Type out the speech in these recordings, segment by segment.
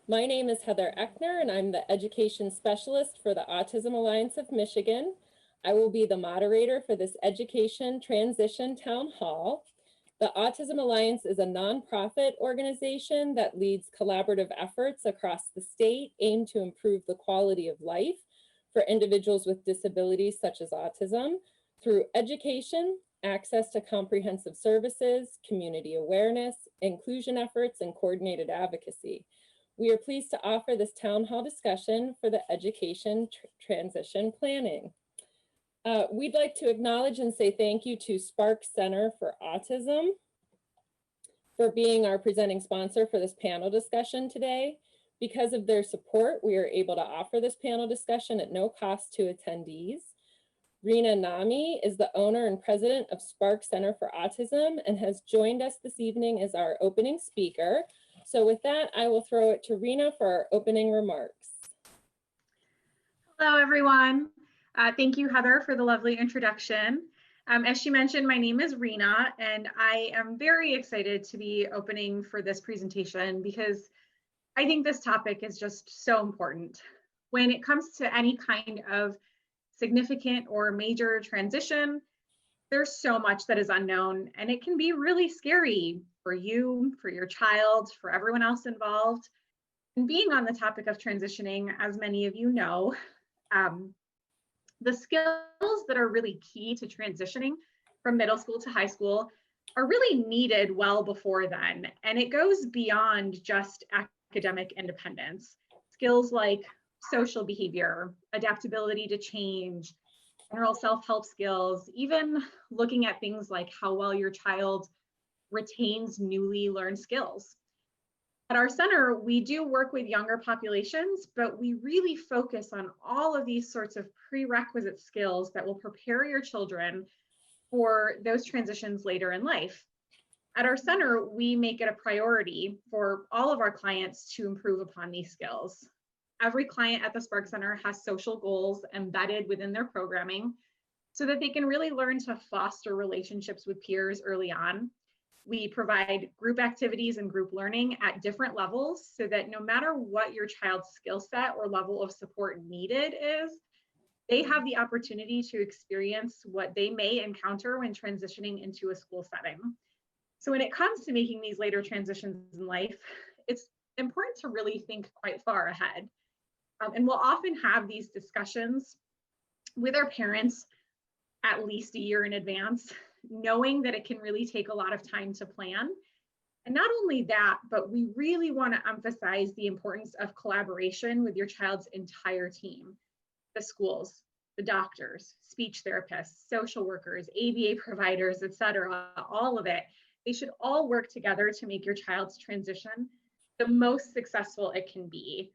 My name is Heather Eckner, and I'm the Education Specialist for the Autism Alliance of Michigan. I will be the moderator for this Education Transition Town Hall. The Autism Alliance is a nonprofit organization that leads collaborative efforts across the state aimed to improve the quality of life for individuals with disabilities such as autism through education, access to comprehensive services, community awareness, inclusion efforts, and coordinated advocacy. We are pleased to offer this town hall discussion for the education transition planning. We'd like to acknowledge and say thank you to Spark Center for Autism for being our presenting sponsor for this panel discussion today. Because of their support, we are able to offer this panel discussion at no cost to attendees. Rena Nami is the owner and president of Spark Center for Autism and has joined us this evening as our opening speaker. So with that, I will throw it to Rena for our opening remarks. Hello, everyone. Thank you, Heather, for the lovely introduction. As she mentioned, my name is Rena, and I am very excited to be opening for this presentation because I think this topic is just so important. When it comes to any kind of significant or major transition, there's so much that is unknown, and it can be really scary for you, for your child, for everyone else involved. And being on the topic of transitioning, as many of you know, the skills that are really key to transitioning from middle school to high school are really needed well before then. And it goes beyond just academic independence. Skills like social behavior, adaptability to change, general self-help skills, even looking at things like how well your child retains newly learned skills. At our center, we do work with younger populations, but we really focus on all of these sorts of prerequisite skills that will prepare your children for those transitions later in life. At our center, we make it a priority for all of our clients to improve upon these skills. Every client at the Spark Center has social goals embedded within their programming so that they can really learn to foster relationships with peers early on. We provide group activities and group learning at different levels so that no matter what your child's skill set or level of support needed is, they have the opportunity to experience what they may encounter when transitioning into a school setting. So when it comes to making these later transitions in life, it's important to really think quite far ahead. And we'll often have these discussions with our parents at least a year in advance, knowing that it can really take a lot of time to plan. And not only that, but we really want to emphasize the importance of collaboration with your child's entire team, the schools, the doctors, speech therapists, social workers, ABA providers, etc., all of it. They should all work together to make your child's transition the most successful it can be.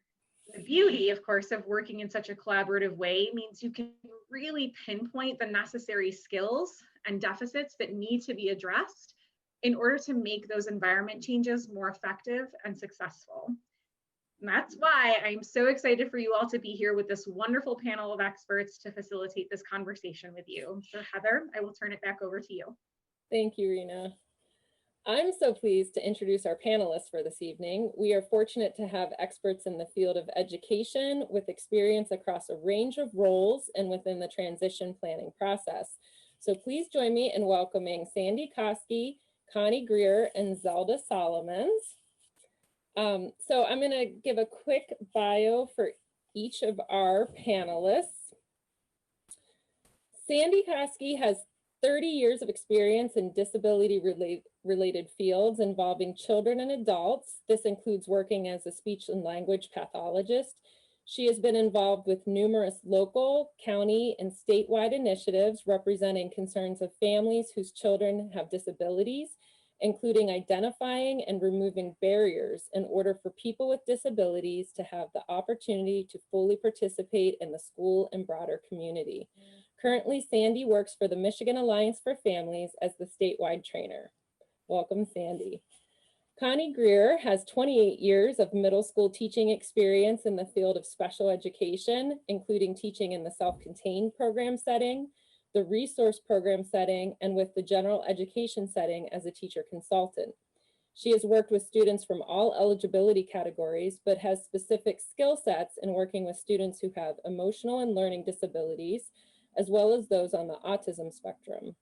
The beauty, of course, of working in such a collaborative way means you can really pinpoint the necessary skills and deficits that need to be addressed in order to make those environment changes more effective and successful. And that's why I'm so excited for you all to be here with this wonderful panel of experts to facilitate this conversation with you. So Heather, I will turn it back over to you. Thank you, Rena. I'm so pleased to introduce our panelists for this evening. We are fortunate to have experts in the field of education with experience across a range of roles and within the transition planning process. So please join me in welcoming Sandy Koski, Connie Greer, and Zelda Solomons. So I'm going to give a quick bio for each of our panelists. Sandy Koski has 30 years of experience in disability-related fields involving children and adults. This includes working as a speech and language pathologist. She has been involved with numerous local, county, and statewide initiatives representing concerns of families whose children have disabilities, including identifying and removing barriers in order for people with disabilities to have the opportunity to fully participate in the school and broader community. Currently, Sandy works for the Michigan Alliance for Families as the statewide trainer. Welcome, Sandy. Connie Greer has 28 years of middle school teaching experience in the field of special education, including teaching in the self-contained program setting, the resource program setting, and with the general education setting as a teacher consultant. She has worked with students from all eligibility categories, but has specific skill sets in working with students who have emotional and learning disabilities, as well as those on the autism spectrum.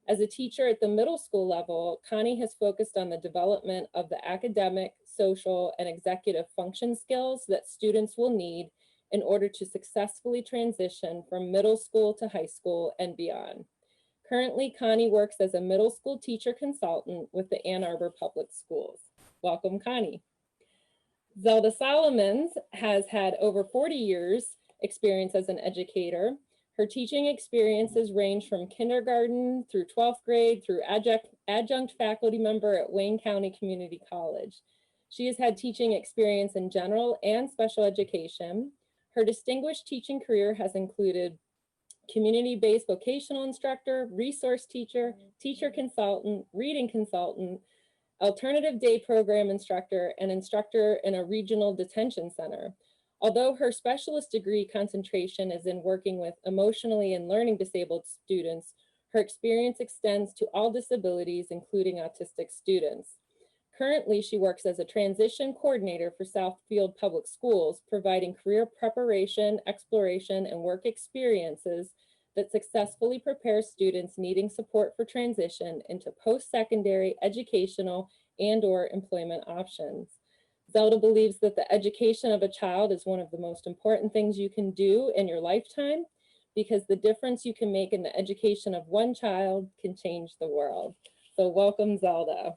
As a teacher at the middle school level, Connie has focused on the development of the academic, social, and executive function skills that students will need in order to successfully transition from middle school to high school and beyond. Currently, Connie works as a middle school teacher consultant with the Ann Arbor Public Schools. Welcome, Connie. Zelda Solomons has had over 40 years experience as an educator. Her teaching experiences range from kindergarten through 12th grade through adjunct faculty member at Wayne County Community College. She has had teaching experience in general and special education. Her distinguished teaching career has included community-based vocational instructor, resource teacher, teacher consultant, reading consultant, alternative day program instructor, and instructor in a regional detention center. Although her specialist degree concentration is in working with emotionally and learning disabled students, her experience extends to all disabilities, including autistic students. Currently, she works as a transition coordinator for Southfield Public Schools, providing career preparation, exploration, and work experiences that successfully prepare students needing support for transition into post-secondary educational and/or employment options. Zelda believes that the education of a child is one of the most important things you can do in your lifetime, because the difference you can make in the education of one child can change the world. So welcome, Zelda.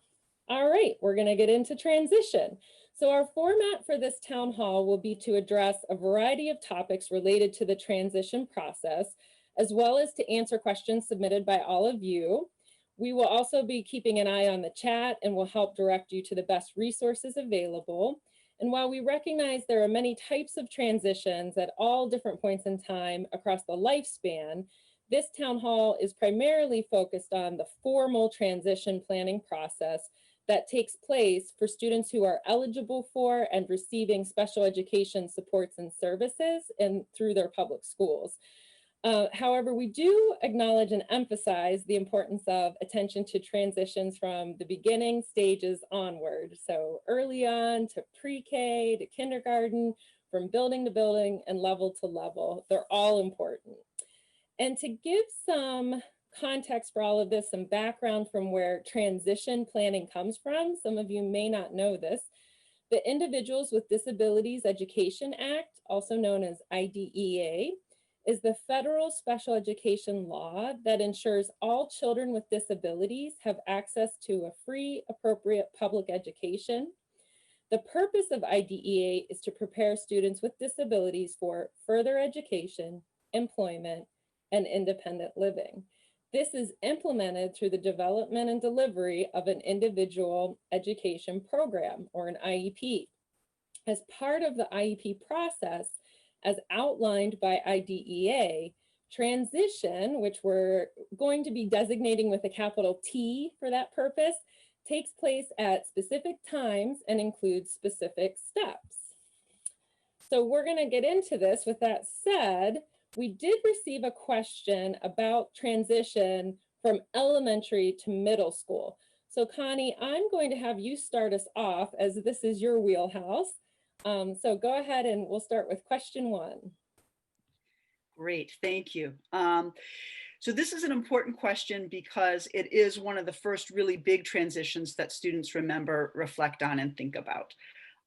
All right, we're going to get into transition. So our format for this town hall will be to address a variety of topics related to the transition process, as well as to answer questions submitted by all of you. We will also be keeping an eye on the chat and will help direct you to the best resources available. And while we recognize there are many types of transitions at all different points in time across the lifespan, this town hall is primarily focused on the formal transition planning process that takes place for students who are eligible for and receiving special education supports and services and through their public schools. However, we do acknowledge and emphasize the importance of attention to transitions from the beginning stages onward. So early on to pre-K to kindergarten, from building to building and level to level, they're all important. And to give some context for all of this, some background from where transition planning comes from, some of you may not know this, the Individuals with Disabilities Education Act, also known as IDEA, is the federal special education law that ensures all children with disabilities have access to a free, appropriate public education. The purpose of IDEA is to prepare students with disabilities for further education, employment, and independent living. This is implemented through the development and delivery of an individual education program, or an IEP. As part of the IEP process, as outlined by IDEA, transition, which we're going to be designating with a capital T for that purpose, takes place at specific times and includes specific steps. So we're going to get into this. With that said, we did receive a question about transition from elementary to middle school. So Connie, I'm going to have you start us off, as this is your wheelhouse. So go ahead and we'll start with question 1. Great, thank you. So this is an important question because it is one of the first really big transitions that students remember, reflect on, and think about.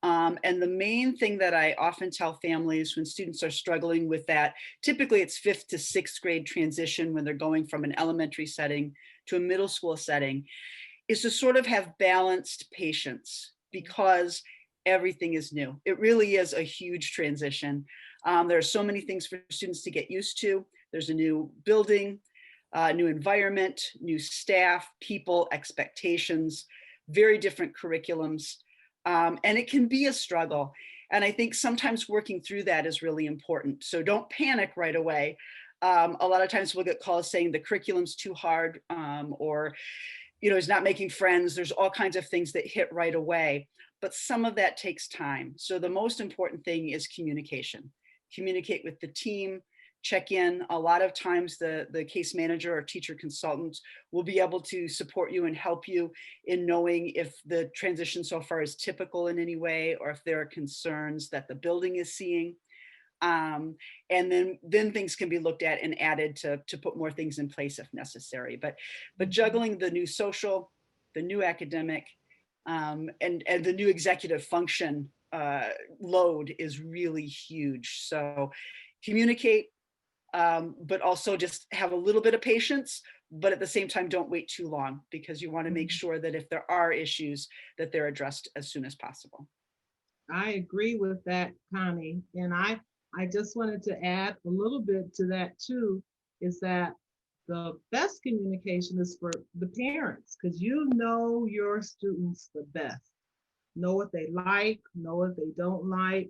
And the main thing that I often tell families when students are struggling with that, typically it's 5th to 6th grade transition when they're going from an elementary setting to a middle school setting, is to sort of have balanced patience, because everything is new. It really is a huge transition. There are so many things for students to get used to. There's a new building, new environment, new staff, people, expectations, very different curriculums. And it can be a struggle. And I think sometimes working through that is really important. So don't panic right away. A lot of times we'll get calls saying the curriculum's too hard, or is not making friends. There's all kinds of things that hit right away, but some of that takes time. So the most important thing is communication. Communicate with the team, check in. A lot of times the case manager or teacher consultant will be able to support you and help you in knowing if the transition so far is typical in any way, or if there are concerns that the building is seeing. And then things can be looked at and added to put more things in place if necessary. But juggling the new social, the new academic, and the new executive function load is really huge. So communicate, but also just have a little bit of patience, but at the same time, don't wait too long, because you want to make sure that if there are issues, that they're addressed as soon as possible. I agree with that, Connie. And I just wanted to add a little bit to that too, is that the best communication is for the parents, because you know your students the best. Know what they like, know what they don't like,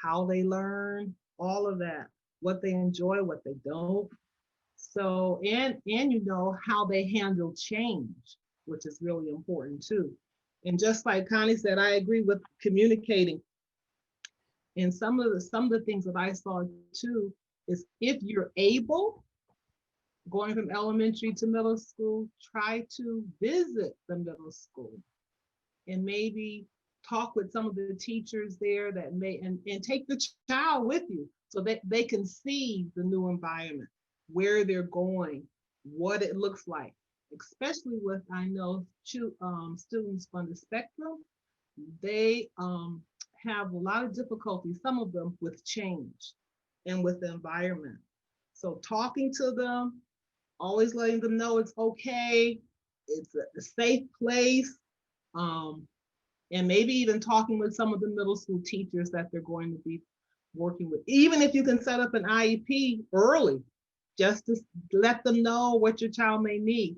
how they learn, all of that, what they enjoy, what they don't. So, and you know how they handle change, which is really important too. And just like Connie said, I agree with communicating. And some of the things that I saw too is, if you're able, going from elementary to middle school, try to visit the middle school and maybe talk with some of the teachers there that may, and take the child with you so that they can see the new environment, where they're going, what it looks like. Especially with, I know, students on the spectrum, they have a lot of difficulty, some of them, with change and with the environment. So talking to them, always letting them know it's okay, it's a safe place, and maybe even talking with some of the middle school teachers that they're going to be working with. Even if you can set up an IEP early, just to let them know what your child may need.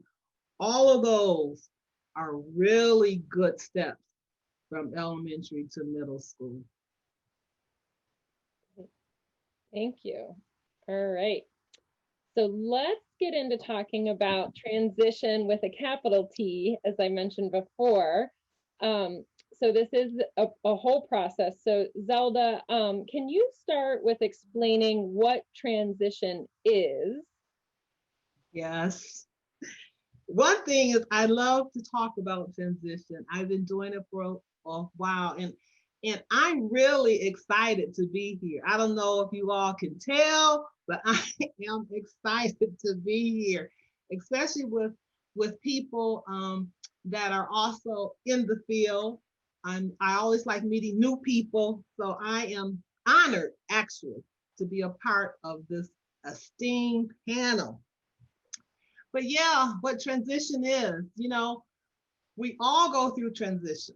All of those are really good steps from elementary to middle school. Thank you. All right. So let's get into talking about transition with a capital T, as I mentioned before. So this is a whole process. So Zelda, can you start with explaining what transition is? Yes. One thing is, I love to talk about transition. I've been doing it for a while, and I'm really excited to be here. I don't know if you all can tell, but I am excited to be here, especially with people that are also in the field. I always like meeting new people, so I am honored actually to be a part of this esteemed panel. But yeah, what transition is, you know, we all go through transition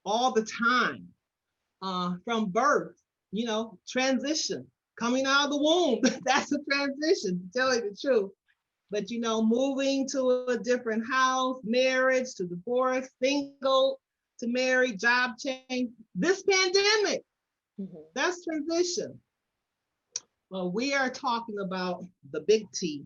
all the time, from birth, you know, transition, coming out of the womb, that's a transition, to tell you the truth. But, you know, moving to a different house, marriage to divorce, single to married, job change, this pandemic, that's transition. Well, we are talking about the big T,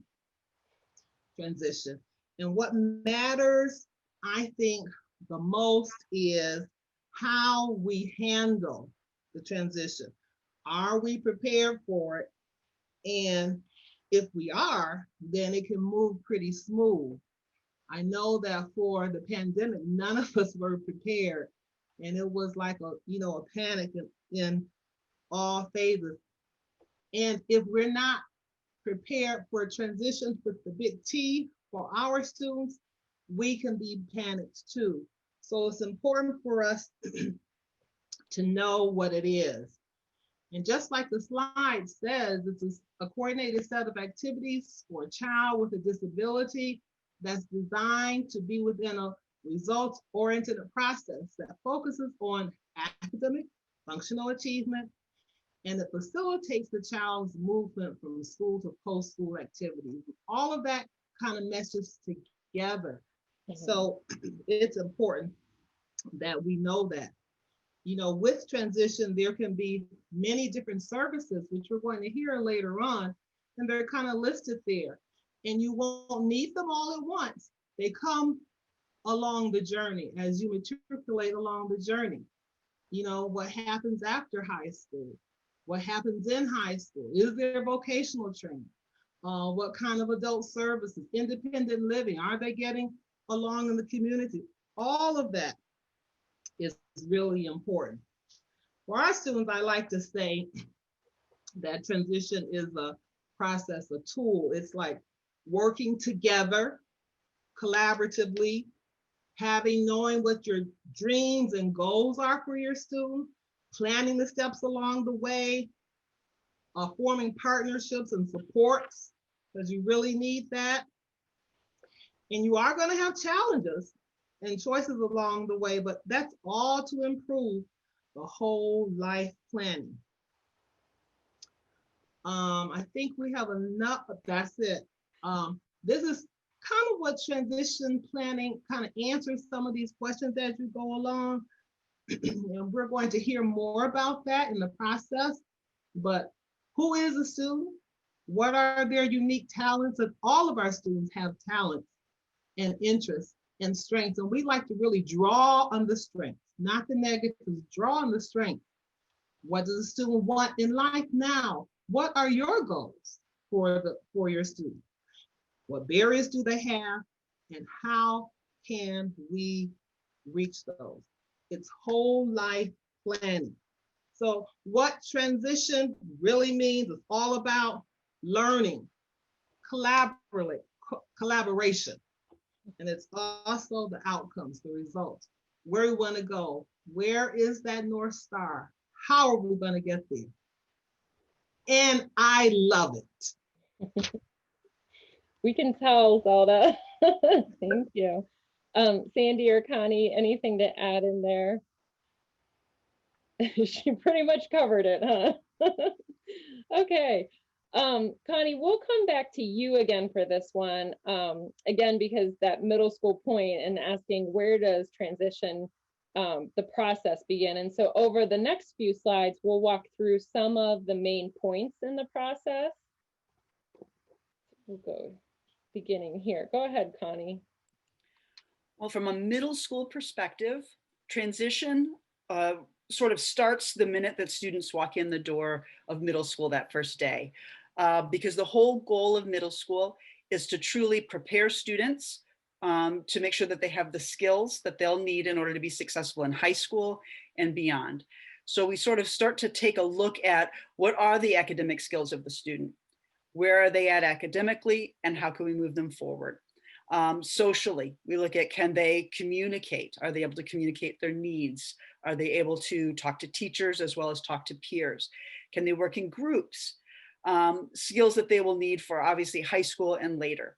transition. And what matters, I think, the most is how we handle the transition. Are we prepared for it? And if we are, then it can move pretty smooth. I know that for the pandemic, none of us were prepared. And it was like a panic in all phases. And if we're not prepared for transitions with the big T for our students, we can be panicked too. So it's important for us to know what it is. And just like the slide says, it's a coordinated set of activities for a child with a disability that's designed to be within a results-oriented process that focuses on academic, functional achievement, and it facilitates the child's movement from school to post-school activities. All of that kind of meshes together. So it's important that we know that. You know, with transition, there can be many different services, which we're going to hear later on, and they're kind of listed there. And you won't need them all at once. They come along the journey as you matriculate along the journey. You know, what happens after high school? What happens in high school? Is there vocational training? What kind of adult services? Independent living? Are they getting along in the community? All of that is really important. For our students, I like to say that transition is a process, a tool. It's like working together collaboratively, knowing what your dreams and goals are for your student, planning the steps along the way, forming partnerships and supports, because you really need that. And you are going to have challenges and choices along the way, but that's all to improve the whole life planning. I think we have enough, but that's it. This is kind of what transition planning kind of answers some of these questions as you go along. And we're going to hear more about that in the process. But who is a student? What are their unique talents? And all of our students have talents and interests and strengths. And we like to really draw on the strengths, not the negatives, draw on the strengths. What does a student want in life now? What are your goals for your student? What barriers do they have? And how can we reach those? It's whole life planning. So what transition really means is all about learning, collaboration. And it's also the outcomes, the results, where we want to go. Where is that North Star? How are we going to get there? And I love it. We can tell, Zelda. Thank you. Sandy or Connie, anything to add in there? She pretty much covered it, huh? Okay. Connie, we'll come back to you again for this one. Again, because that middle school point and asking where does transition, the process begin. And so over the next few slides, we'll walk through some of the main points in the process. We'll go beginning here. Go ahead, Connie. Well, from a middle school perspective, transition sort of starts the minute that students walk in the door of middle school that first day. Because the whole goal of middle school is to truly prepare students to make sure that they have the skills that they'll need in order to be successful in high school and beyond. So we sort of start to take a look at what are the academic skills of the student? Where are they at academically, and how can we move them forward? Socially, we look at, can they communicate? Are they able to communicate their needs? Are they able to talk to teachers as well as talk to peers? Can they work in groups? Skills that they will need for obviously high school and later.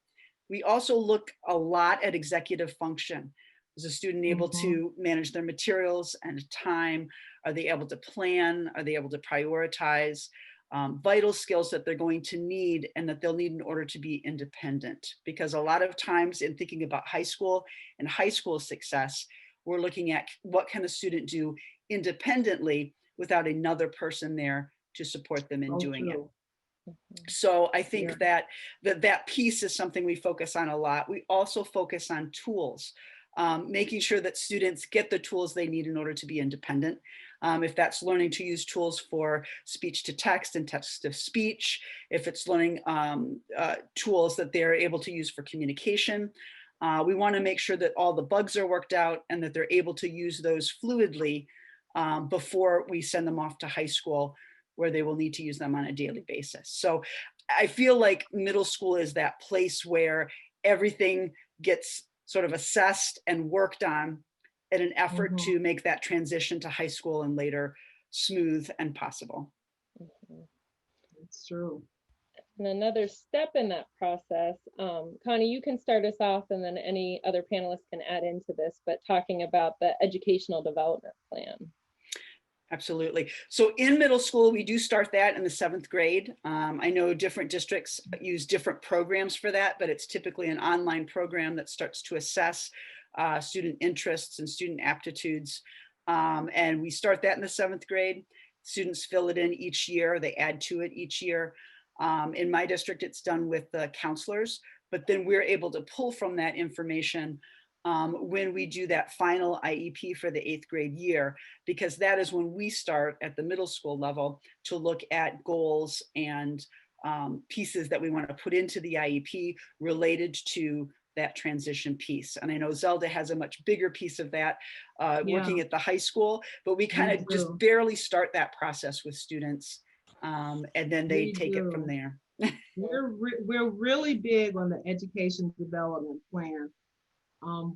We also look a lot at executive function. Is a student able to manage their materials and time? Are they able to plan? Are they able to prioritize? Vital skills that they're going to need and that they'll need in order to be independent. Because a lot of times in thinking about high school and high school success, we're looking at what can a student do independently without another person there to support them in doing it. So I think that piece is something we focus on a lot. We also focus on tools, making sure that students get the tools they need in order to be independent. If that's learning to use tools for speech to text and text to speech, if it's learning tools that they're able to use for communication, we want to make sure that all the bugs are worked out and that they're able to use those fluidly before we send them off to high school, where they will need to use them on a daily basis. So I feel like middle school is that place where everything gets sort of assessed and worked on in an effort to make that transition to high school and later smooth and possible. It's true. And another step in that process, Connie, you can start us off and then any other panelists can add into this, but talking about the educational development plan. Absolutely. So in middle school, we do start that in the 7th grade. I know different districts use different programs for that, but it's typically an online program that starts to assess student interests and student aptitudes. And we start that in the 7th grade. Students fill it in each year. They add to it each year. In my district, it's done with the counselors, but then we're able to pull from that information when we do that final IEP for the 8th grade year, because that is when we start at the middle school level to look at goals and pieces that we want to put into the IEP related to that transition piece. And I know Zelda has a much bigger piece of that working at the high school, but we kind of just barely start that process with students, and then they take it from there. We're really big on the education development plan.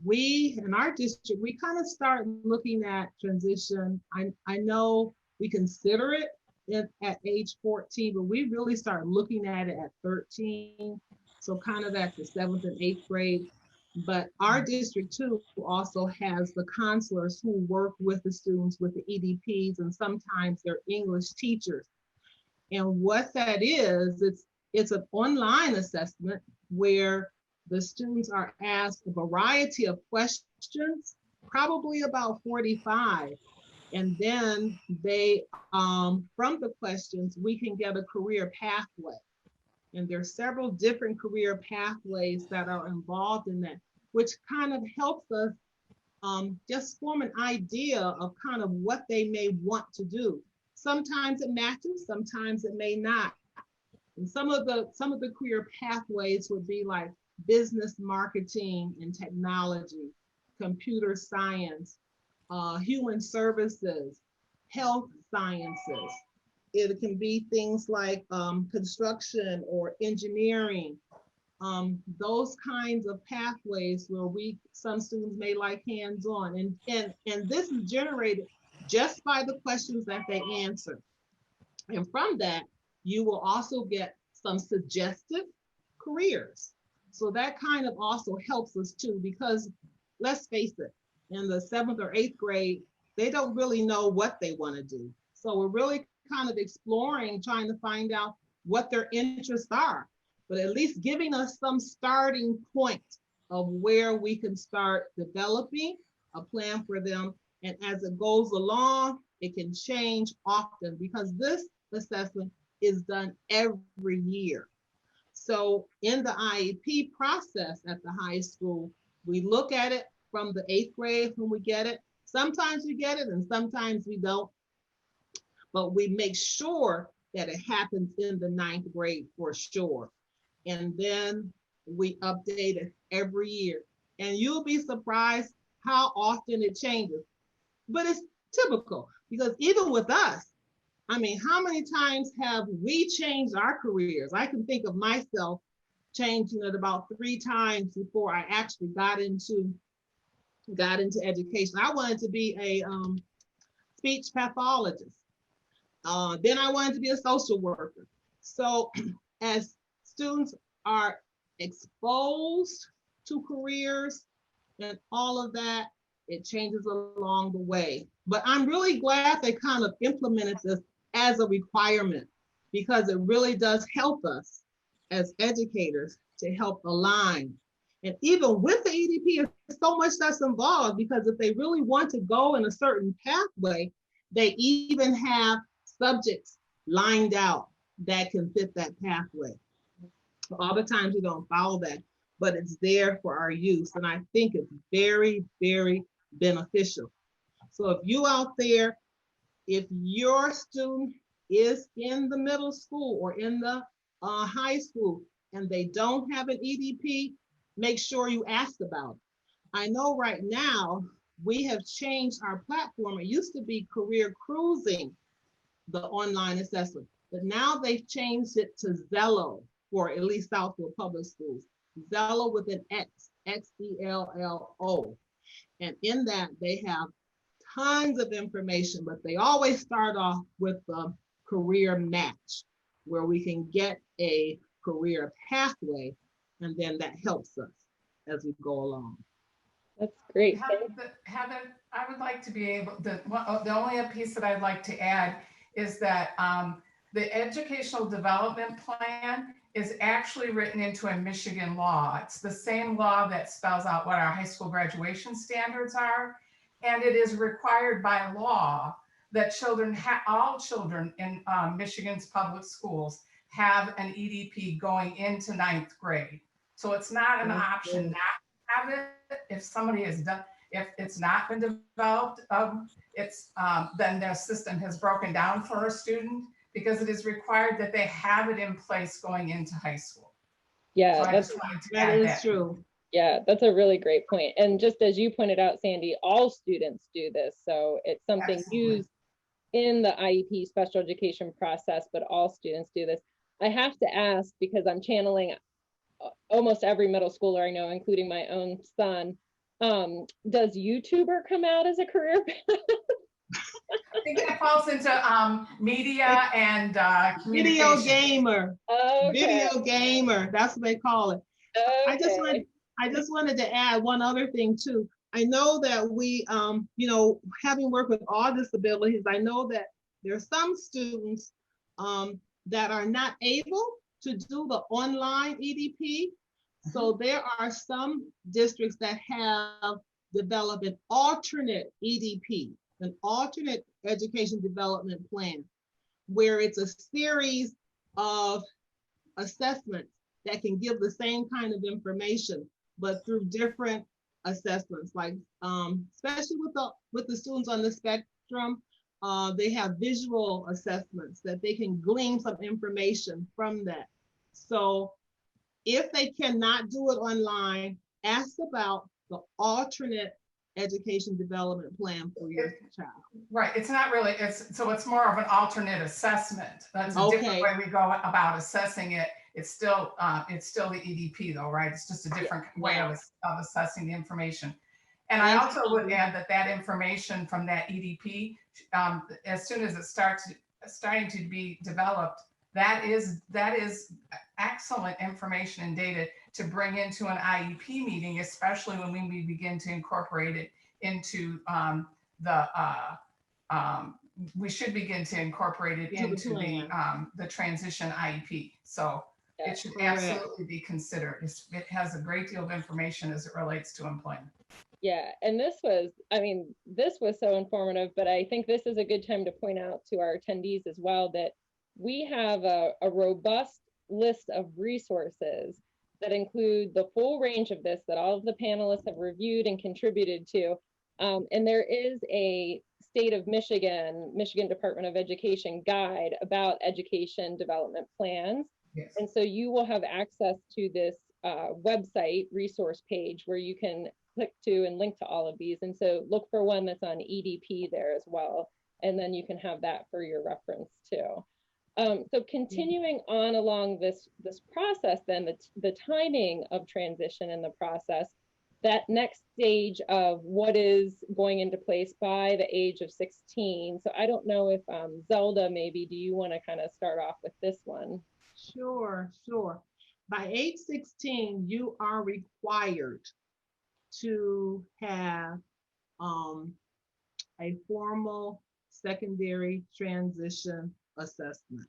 We in our district, we kind of start looking at transition. I know we consider it at age 14, but we really start looking at it at 13. So kind of at the 7th and 8th grade. But our district too also has the counselors who work with the students with the EDPs, and sometimes they're English teachers. And what that is, it's an online assessment where the students are asked a variety of questions, probably about 45. And then they, from the questions, we can get a career pathway. And there's several different career pathways that are involved in that, which kind of helps us just form an idea of kind of what they may want to do. Sometimes it matches, sometimes it may not. And some of the career pathways would be like business marketing and technology, computer science, human services, health sciences. It can be things like construction or engineering, those kinds of pathways where some students may like hands-on, and this is generated just by the questions that they answer. And from that, you will also get some suggested careers. So that kind of also helps us too, because let's face it, in the 7th or 8th grade, they don't really know what they want to do. So we're really kind of exploring, trying to find out what their interests are, but at least giving us some starting point of where we can start developing a plan for them. And as it goes along, it can change often because this assessment is done every year. So in the IEP process at the high school, we look at it from the 8th grade when we get it. Sometimes we get it and sometimes we don't, but we make sure that it happens in the 9th grade for sure. And then we update it every year. And you'll be surprised how often it changes. But it's typical because even with us, I mean, how many times have we changed our careers? I can think of myself changing it about 3 times before I actually got into education. I wanted to be a speech pathologist. Then I wanted to be a social worker. So as students are exposed to careers and all of that, it changes along the way. But I'm really glad they kind of implemented this as a requirement because it really does help us as educators to help align. And even with the EDP, there's so much that's involved because if they really want to go in a certain pathway, they even have subjects lined out that can fit that pathway. All the times we don't follow that, but it's there for our use. And I think it's very, very beneficial. So if you out there, if your student is in the middle school or in the high school and they don't have an EDP, make sure you ask about it. I know right now we have changed our platform. It used to be Career Cruising, the online assessment, but now they've changed it to Zello for at least Southfield Public Schools. Zello with an X, X-E-L-L-O. And in that they have tons of information, but they always start off with the career match where we can get a career pathway, and then that helps us as we go along. That's great. Heather, I would like to be able, the only piece that I'd like to add is that the educational development plan is actually written into a Michigan law. It's the same law that spells out what our high school graduation standards are. And it is required by law that all children in Michigan's public schools have an EDP going into 9th grade. So it's not an option not to have it. If somebody has done, if it's not been developed, then their system has broken down for a student, because it is required that they have it in place going into high school. So Yeah, I that's just wanted to That add is that. true. yeah, that's a really great point. And just as you pointed out, Sandy, all students do this. So it's something Excellent. used in the IEP special education process, but all students do this. I have to ask, because I'm channeling almost every middle schooler I know, including my own son. Does YouTuber come out as a career path? I think that falls into media and Video communication. gamer. Okay. Video gamer. That's what they call it. I just Okay. wanted to add one other thing too. I know that we, having worked with all disabilities, I know that there are some students that are not able to do the online EDP. So there are some districts that have developed an alternate EDP, an alternate education development plan, where it's a series of assessments that can give the same kind of information, but through different assessments. Like especially with the students on the spectrum, they have visual assessments that they can glean some information from that. So if they cannot do it online, ask about the alternate education development plan for your child. Right, it's not really, it's more of an alternate assessment. That's a different Okay. way we go about assessing it. It's still the EDP though, right? It's just a different way of assessing the information. And I also would add that information from that EDP, as soon as it starting to be developed, that is excellent information and data to bring into an IEP meeting, especially when we begin to incorporate it into we should begin to incorporate it into the transition IEP. So it should absolutely be considered. It has a great deal of information as it relates to employment. Yeah, and this was so informative, but I think this is a good time to point out to our attendees as well that we have a robust list of resources that include the full range of this that all of the panelists have reviewed and contributed to. And there is a State of Michigan Department of Education guide about education development plans. Yes. And so you will have access to this website resource page where you can click to and link to all of these. And so look for one that's on EDP there as well. And then you can have that for your reference too. So continuing on along this process, then the timing of transition in the process, that next stage of what is going into place by the age of 16. So I don't know if Zelda, maybe, do you want to kind of start off with this one? Sure. By age 16, you are required to have a formal secondary transition assessment.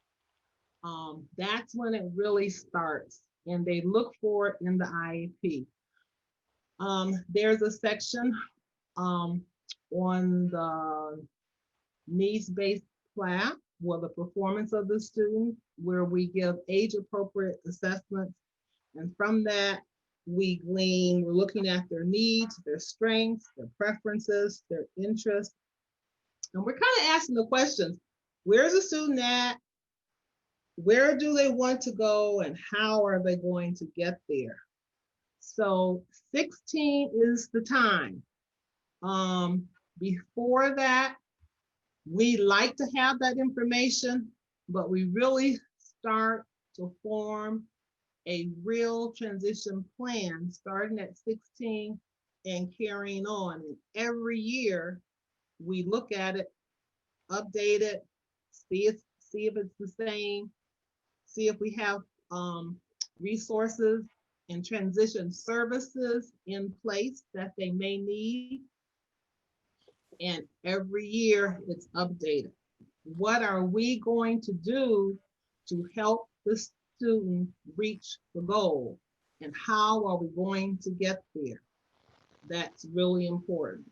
That's when it really starts, and they look for it in the IEP. There's a section on the needs-based class for the performance of the student, where we give age-appropriate assessments. And from that, we're looking at their needs, their strengths, their preferences, their interests. And we're kind of asking the questions, where's the student at? Where do they want to go, and how are they going to get there? So 16 is the time. Before that, we like to have that information, but we really start to form a real transition plan starting at 16 and carrying on. And every year we look at it, update it, see if it's the same, see if we have resources and transition services in place that they may need. And every year it's updated. What are we going to do to help the student reach the goal? And how are we going to get there? That's really important.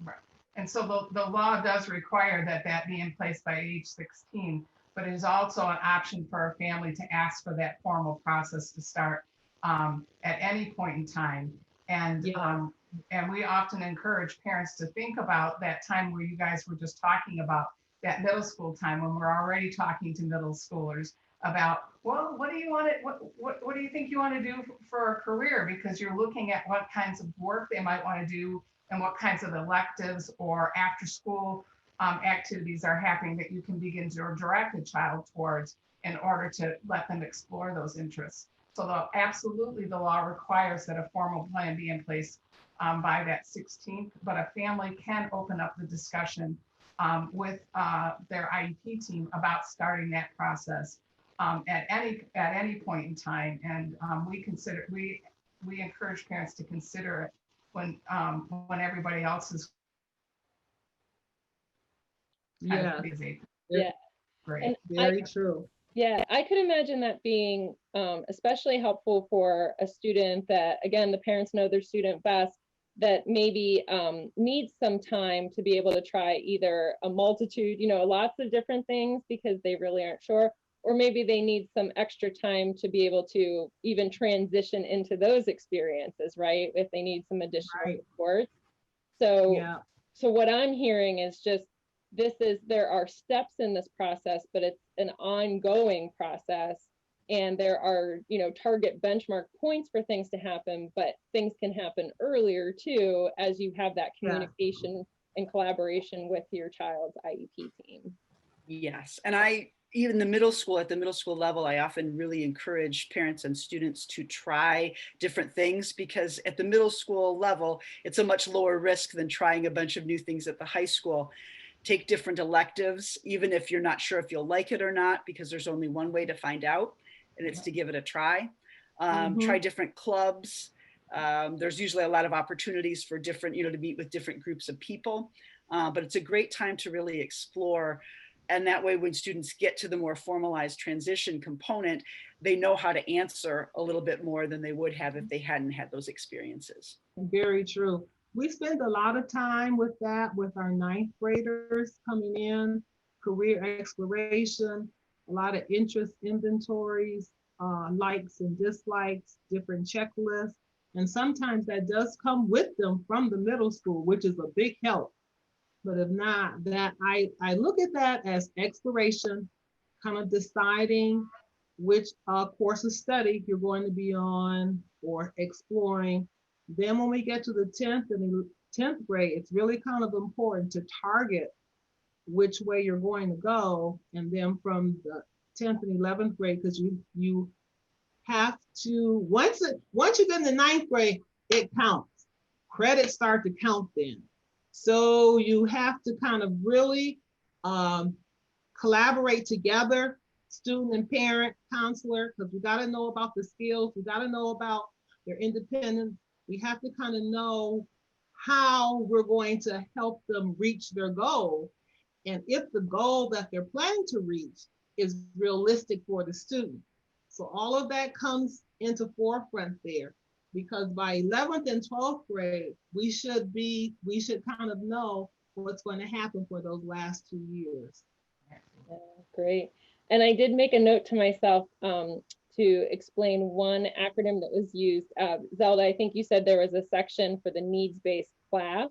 Right. And so the law does require that be in place by age 16, but it is also an option for a family to ask for that formal process to start at any point in time. And Yeah. and we often encourage parents to think about that time where you guys were just talking about, that middle school time when we're already talking to middle schoolers about, well, what do you want to, what do you think you want to do for a career? Because you're looking at what kinds of work they might want to do and what kinds of electives or after school activities are happening that you can begin to direct a child towards in order to let them explore those interests. So absolutely the law requires that a formal plan be in place by that 16th, but a family can open up the discussion with their IEP team about starting that process at any point in time. And we encourage parents to consider it when everybody else is kind Yeah. of busy. Yeah. Great. And Very true. yeah, I could imagine that being especially helpful for a student that, again, the parents know their student best, that maybe needs some time to be able to try either a multitude, lots of different things because they really aren't sure, or maybe they need some extra time to be able to even transition into those experiences, right? If they need some additional Right. support. So, Yeah. so what I'm hearing is just there are steps in this process, but it's an ongoing process. And there are, target benchmark points for things to happen, but things can happen earlier too, as you have that Yeah. communication and collaboration with your child's IEP team. Yes, and even at the middle school level, I often really encourage parents and students to try different things, because at the middle school level, it's a much lower risk than trying a bunch of new things at the high school. Take different electives, even if you're not sure if you'll like it or not, because there's only one way to find out, and it's to give it a try. Try different clubs. There's usually a lot of opportunities for different, to meet with different groups of people. But it's a great time to really explore. And that way, when students get to the more formalized transition component, they know how to answer a little bit more than they would have if they hadn't had those experiences. Very true. We spend a lot of time with that with our ninth graders coming in, career exploration, a lot of interest inventories, likes and dislikes, different checklists. And sometimes that does come with them from the middle school, which is a big help. But if not, that I look at that as exploration, kind of deciding which course of study you're going to be on or exploring. Then when we get to the 10th and 10th grade, it's really kind of important to target which way you're going to go. And then from the 10th and 11th grade, because you have to, once you get in the ninth grade, it counts. Credits start to count then. So you have to kind of really collaborate together, student and parent, counselor, because we got to know about the skills, we got to know about their independence. We have to kind of know how we're going to help them reach their goal. And if the goal that they're planning to reach is realistic for the student. So all of that comes into forefront there, because by 11th and 12th grade, we should kind of know what's going to happen for those last 2 years. Yeah, great. And I did make a note to myself to explain one acronym that was used. Zelda, I think you said there was a section for the needs-based PLAF.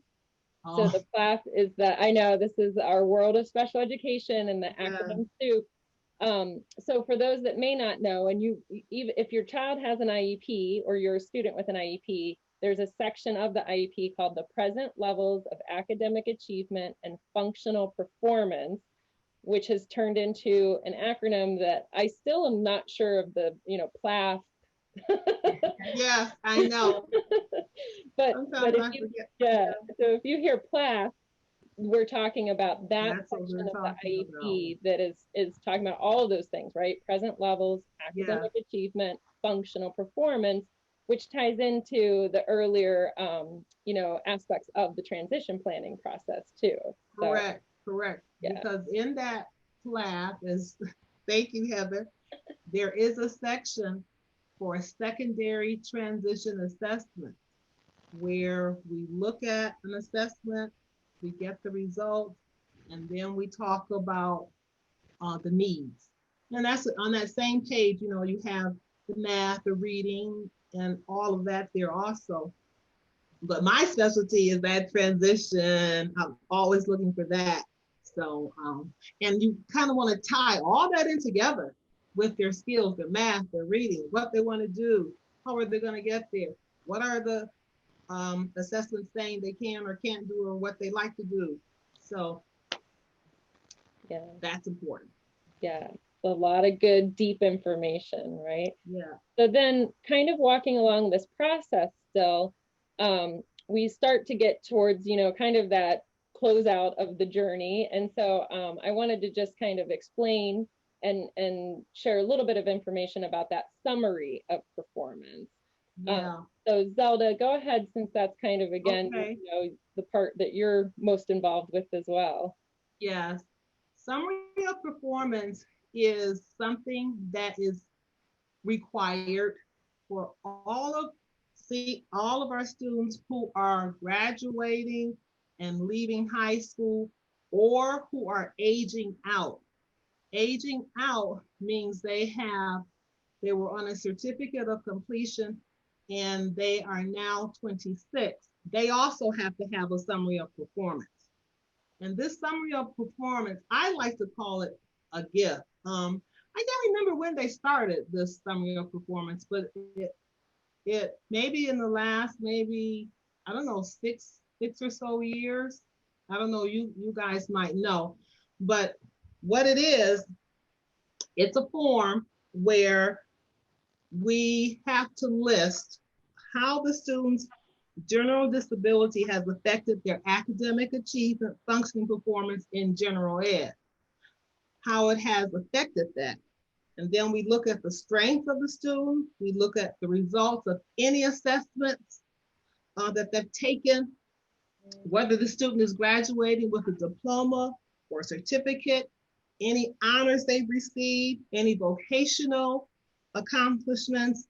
So the PLAF is I know this is our world of special education and the acronym soup. So for those that may not know, and even if your child has an IEP or you're a student with an IEP, there's a section of the IEP called the present levels of academic achievement and functional performance, which has turned into an acronym that I still am not sure of the, PLAF. Yeah, I know. but Sometimes I forget. So if you hear PLAF, we're talking about that That's what section we're of the talking IEP that is talking about all of those things, right? Present levels, academic achievement, functional performance, which ties into the earlier, aspects of the transition planning process too. So, Correct. Yeah. Because in that PLAF is, thank you, Heather, there is a section for a secondary transition assessment where we look at an assessment, we get the results, and then we talk about the needs. And that's on that same page, you have the math, the reading, and all of that there also. but my specialty is that transition. I'm always looking for that. So, and you kind of want to tie all that in together with their skills, their math, their reading, what they want to do, how are they going to get there, what are the assessments saying they can or can't do, or what they like to do. So Yeah, that's important. yeah. A lot of good, deep information, right? Yeah. So then kind of walking along this process still, we start to get towards, kind of that closeout of the journey. And so I wanted to just kind of explain and share a little bit of information about that summary of performance. Yeah. So Zelda, go ahead, since that's kind of, again, Okay. the part that you're most involved with as well. Yes. Summary of performance is something that is required for all of our students who are graduating and leaving high school, or who are aging out. Aging out means they were on a certificate of completion and they are now 26. They also have to have a summary of performance. And this summary of performance, I like to call it a gift. I can't remember when they started this summary of performance, but it maybe in the last, maybe, I don't know, six or so years. I don't know, you guys might know. But what it is, it's a form where we have to list how the student's general disability has affected their academic achievement, functioning performance in general ed, how it has affected that. And then we look at the strength of the student. We look at the results of any assessments that they've taken, whether the student is graduating with a diploma or certificate, any honors they've received, any vocational accomplishments,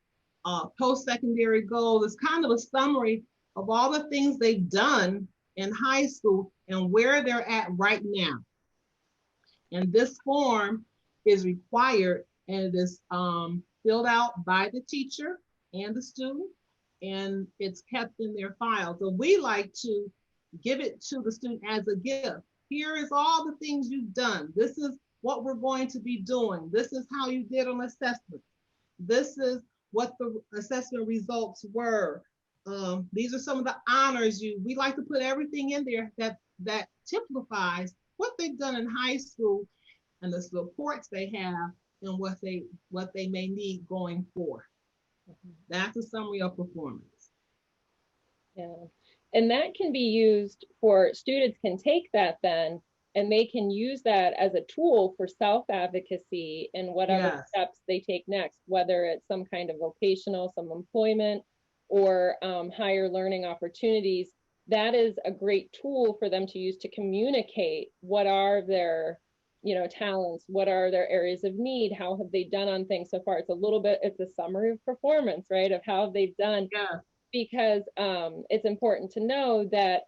post-secondary goals. It's kind of a summary of all the things they've done in high school and where they're at right now. And this form is required, and it is filled out by the teacher and the student, and it's kept in their file. So we like to give it to the student as a gift. Here is all the things you've done. This is what we're going to be doing. This is how you did on assessment. This is what the assessment results were. These are some of the honors we like to put everything in there that typifies what they've done in high school and the supports they have and what they may need going forward. That's a summary of performance. Yeah. And that can be used for, students can take that then, and they can use that as a tool for self-advocacy in whatever Yes. steps they take next, whether it's some kind of vocational, some employment, or higher learning opportunities. That is a great tool for them to use to communicate what are their talents, what are their areas of need, how have they done on things so far. It's a summary of performance, right, of how they've done. Yeah. Because it's important to know that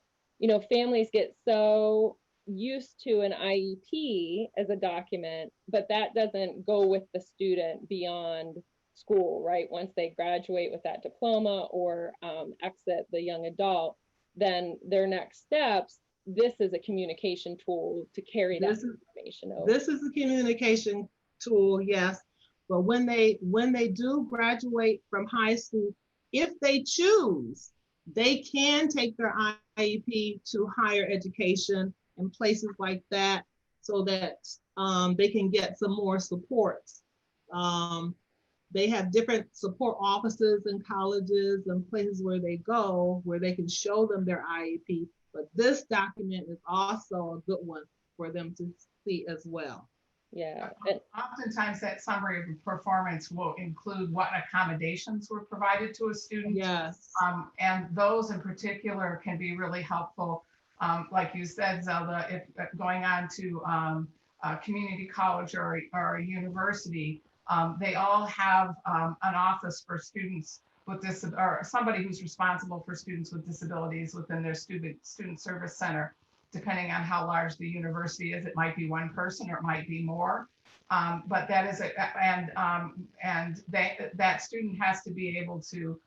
families get so used to an IEP as a document, but that doesn't go with the student beyond school, right? Once they graduate with that diploma or exit the young adult, then their next steps, this is a communication tool to carry that information over. This is a communication tool, yes. But when they do graduate from high school, if they choose, they can take their IEP to higher education and places like that, so that they can get some more supports. They have different support offices in colleges and places where they go, where they can show them their IEP. But this document is also a good one for them to see as well. Yeah. Oftentimes that summary of performance will include what accommodations were provided to a student. Yes. And those in particular can be really helpful. Like you said, Zelda, if going on to a community college or a university, they all have an office for students with this, or somebody who's responsible for students with disabilities within their student service center. Depending on how large the university is, it might be one person or it might be more. But that is that student has to be able to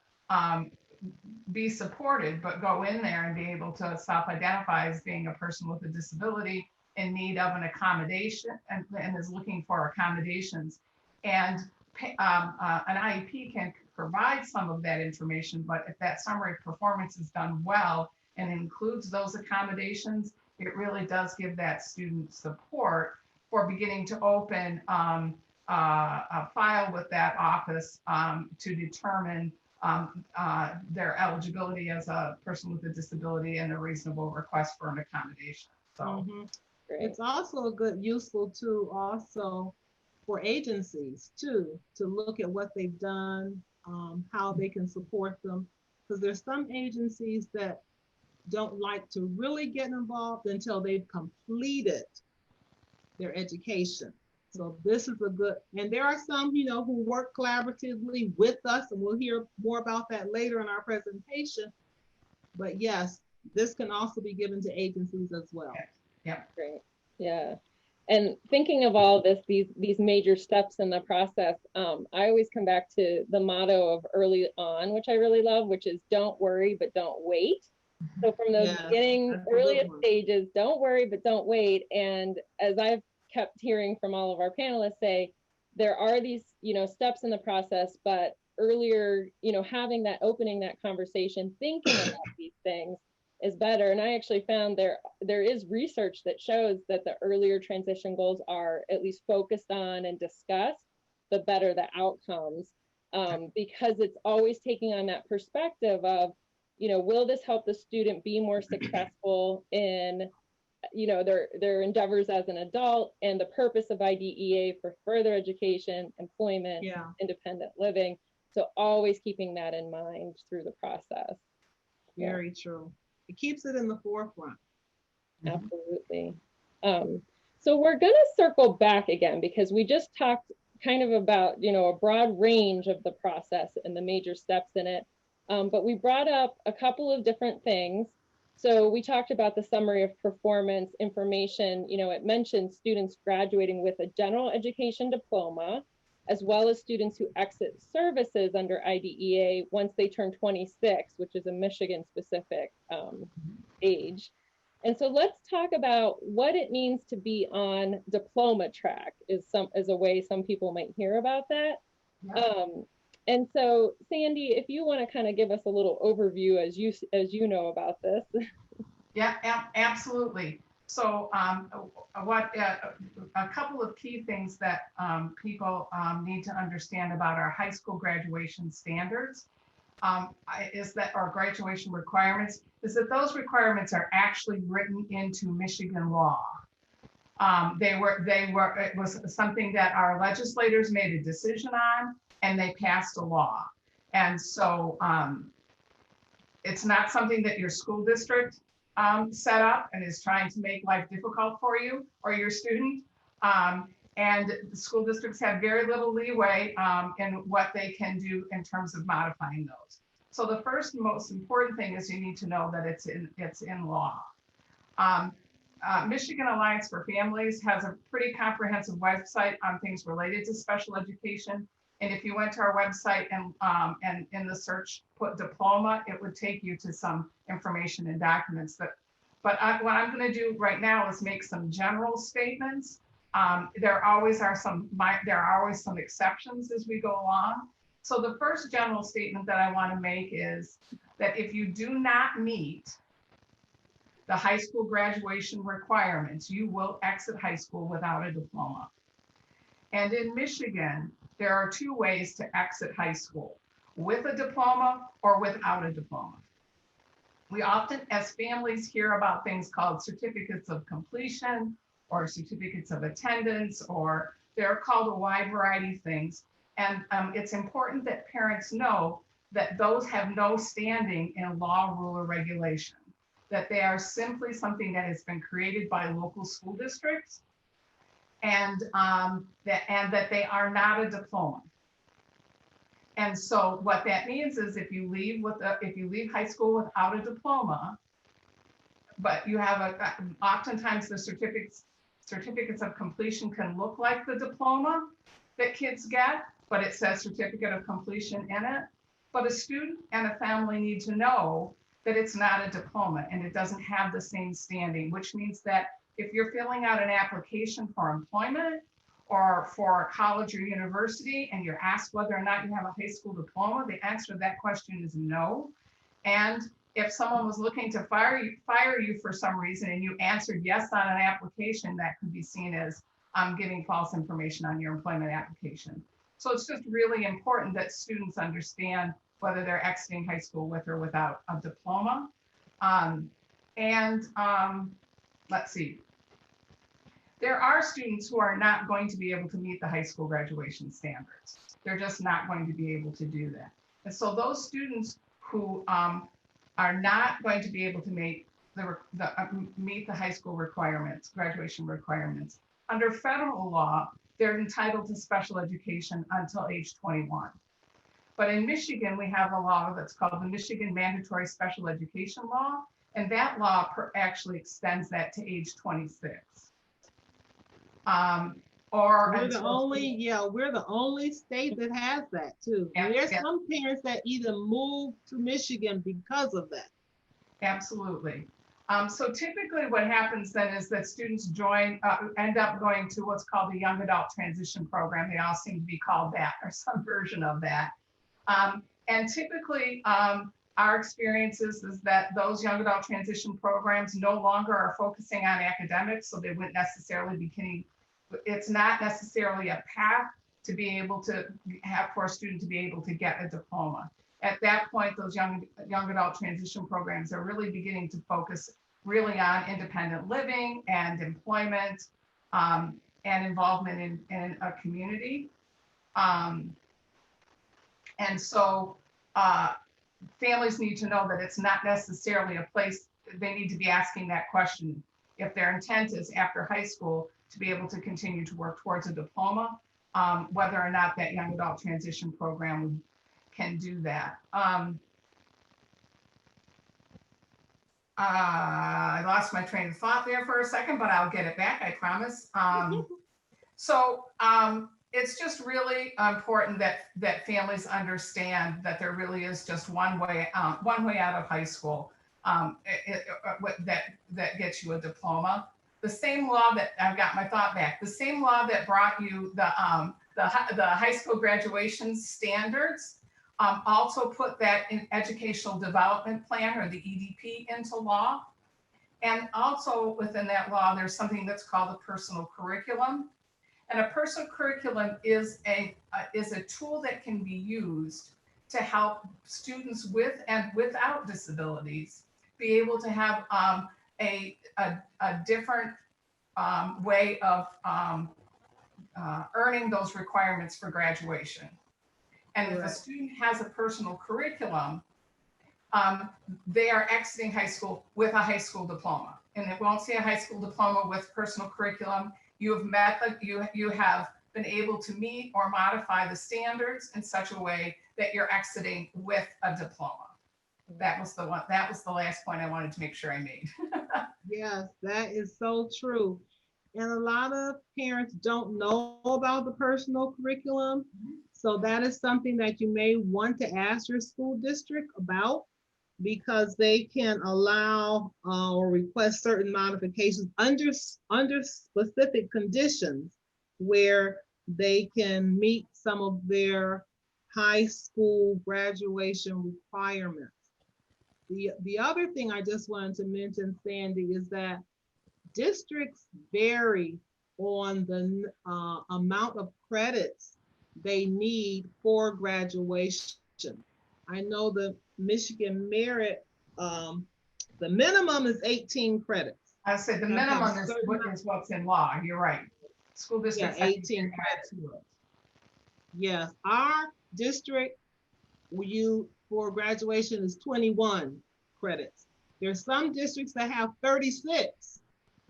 be supported, but go in there and be able to self-identify as being a person with a disability in need of an accommodation and is looking for accommodations. And an IEP can provide some of that information, but if that summary of performance is done well and includes those accommodations, it really does give that student support for beginning to open a file with that office to determine their eligibility as a person with a disability and a reasonable request for an accommodation. So it's also a good useful tool also for agencies too, to look at what they've done, how they can support them, because there's some agencies that don't like to really get involved until they've completed their education. So this is a good, and there are some, you know, who work collaboratively with us, and we'll hear more about that later in our presentation. But yes, this can also be given to agencies as well. Yeah. Great. Yeah. And thinking of all this, these major steps in the process, I always come back to the motto of early on, which I really love, which is don't worry, but don't wait. So from those beginning earliest stages, don't worry, but don't wait. And as I've kept hearing from all of our panelists say, there are these, you know, steps in the process, but earlier, you know, having that, opening that conversation, thinking about these things is better. And I actually found there is research that shows that the earlier transition goals are at least focused on and discussed, the better the outcomes, because it's always taking on that perspective of, you know, will this help the student be more successful in, you know, their endeavors as an adult, and the purpose of IDEA for further education, employment, independent living. So always keeping that in mind through the process. Very true. It keeps it in the forefront. Absolutely. So we're going to circle back again, because we just talked kind of about, you know, a broad range of the process and the major steps in it. But we brought up a couple of different things. So we talked about the summary of performance information. You know, it mentioned students graduating with a general education diploma, as well as students who exit services under IDEA once they turn 26, which is a Michigan specific age. And so let's talk about what it means to be on diploma track is a way some people might hear about that. And so Sandy, if you want to kind of give us a little overview as you know about this. Yeah, absolutely. So a couple of key things that people need to understand about our high school graduation standards is that our graduation requirements is that those requirements are actually written into Michigan law. It was something that our legislators made a decision on, and they passed a law. And so it's not something that your school district set up and is trying to make life difficult for you or your student. And the school districts have very little leeway in what they can do in terms of modifying those. So the first and most important thing is you need to know that it's in law. Michigan Alliance for Families has a pretty comprehensive website on things related to special education. And if you went to our website and in the search put diploma, it would take you to some information and documents that. But what I'm going to do right now is make some general statements. There always are some exceptions as we go along. So the first general statement that I want to make is that if you do not meet the high school graduation requirements, you will exit high school without a diploma. And in Michigan, there are two ways to exit high school: with a diploma or without a diploma. We often, as families, hear about things called certificates of completion or certificates of attendance, or they're called a wide variety of things. And it's important that parents know that those have no standing in law, rule, or regulation, that they are simply something that has been created by local school districts, and that they are not a diploma. And so what that means is if you leave high school without a diploma, but you have oftentimes the certificates of completion can look like the diploma that kids get, but it says certificate of completion in it. But a student and a family need to know that it's not a diploma and it doesn't have the same standing, which means that if you're filling out an application for employment or for a college or university and you're asked whether or not you have a high school diploma, the answer to that question is no. And if someone was looking to fire you for some reason and you answered yes on an application, that could be seen as giving false information on your employment application. So it's just really important that students understand whether they're exiting high school with or without a diploma. Let's see. There are students who are not going to be able to meet the high school graduation standards. They're just not going to be able to do that. And so those students who are not going to be able to meet the high school requirements, graduation requirements, under federal law, they're entitled to special education until age 21. But in Michigan, we have a law that's called the Michigan Mandatory Special Education Law, and that law actually extends that to age 26. We're the only state that has that too. Yeah, And there's yeah. some parents that even move to Michigan because of that. Absolutely. So typically what happens then is that students end up going to what's called the Young Adult Transition Program. They all seem to be called that or some version of that. And typically our experience is that those Young Adult Transition Programs no longer are focusing on academics, so they wouldn't necessarily be it's not necessarily a path to be able to have for a student to be able to get a diploma. At that point, those young adult transition programs are really beginning to focus really on independent living and employment and involvement in a community. And so families need to know that it's not necessarily a place they need to be asking that question if their intent is after high school to be able to continue to work towards a diploma, whether or not that young adult transition program can do that. I lost my train of thought there for a second, but I'll get it back, I promise. It's just really important that families understand that there really is just one way out of high school that gets you a diploma. The same law that I've got my thought back. The same law that brought you the high school graduation standards also put that in educational development plan, or the EDP, into law. And also within that law, there's something that's called a personal curriculum. And a personal curriculum is a tool that can be used to help students with and without disabilities be able to have a different way of earning those requirements for graduation. And if a student has a personal curriculum, they are exiting high school with a high school diploma. And it won't say a high school diploma with personal curriculum. You have been able to meet or modify the standards in such a way that you're exiting with a diploma. That was the last point I wanted to make sure I made. Yes, that is so true. And a lot of parents don't know about the personal curriculum. So that is something that you may want to ask your school district about, because they can allow or request certain modifications under specific conditions where they can meet some of their high school graduation requirements. The other thing I just wanted to mention, Sandy, is that districts vary on the amount of credits they need for graduation. I know the Michigan Merit, the minimum is 18 credits. I said the minimum is what's in law. You're right. School districts have 18 credits. Yes, our district, for graduation is 21 credits. There's some districts that have 36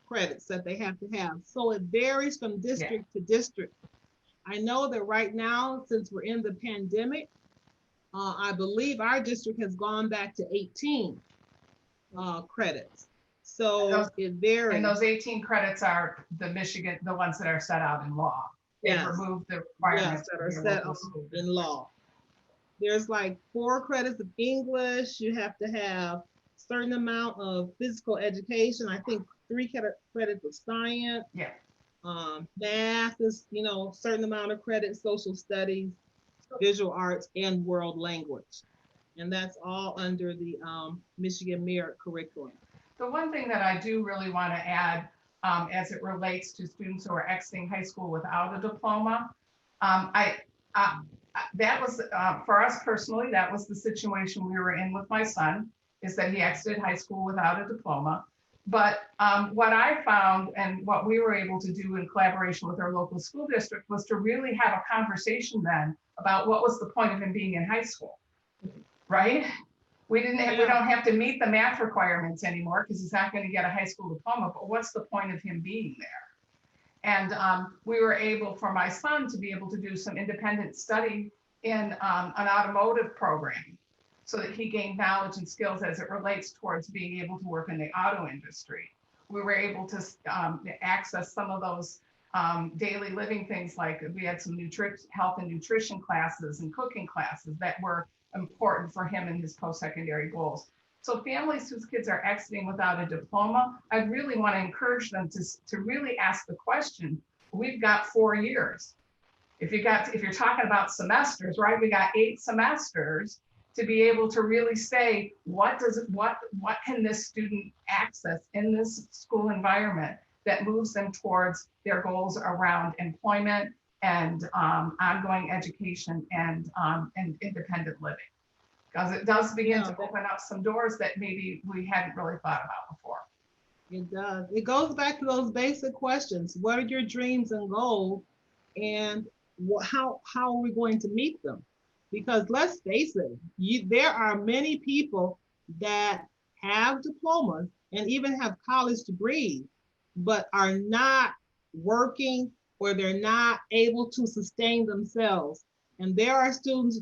credits that they have to have. So it varies from district to district. I know that right now, since we're in the pandemic, I believe our district has gone back to 18 credits. So it varies. And those 18 credits are the ones that are set out in law. They removed the requirements that are set out in law. there's like 4 credits of English. You have to have a certain amount of physical education. I think 3 credits of science. Yeah. Math is, certain amount of credit, social studies, visual arts, and world language. And that's all under the Michigan Merit curriculum. The one thing that I do really want to add, as it relates to students who are exiting high school without a diploma, that was, for us personally, that was the situation we were in with my son, is that he exited high school without a diploma. But what I found and what we were able to do in collaboration with our local school district was to really have a conversation then about what was the point of him being in high school, right? We don't have to meet the math requirements anymore because he's not going to get a high school diploma, but what's the point of him being there? And we were able, for my son, to be able to do some independent study in an automotive program so that he gained knowledge and skills as it relates towards being able to work in the auto industry. We were able to access some of those daily living things, like we had some health and nutrition classes and cooking classes that were important for him in his post-secondary goals. So families whose kids are exiting without a diploma, I really want to encourage them to really ask the question. We've got 4 years. If you're talking about semesters, right? We got 8 semesters to be able to really say, what can this student access in this school environment that moves them towards their goals around employment and ongoing education and independent living? Because it does begin to open up some doors that maybe we hadn't really thought about before. It does. It goes back to those basic questions. What are your dreams and goals? And how are we going to meet them? Because let's face it, there are many people that have diplomas and even have college degrees, but are not working or they're not able to sustain themselves. And there are students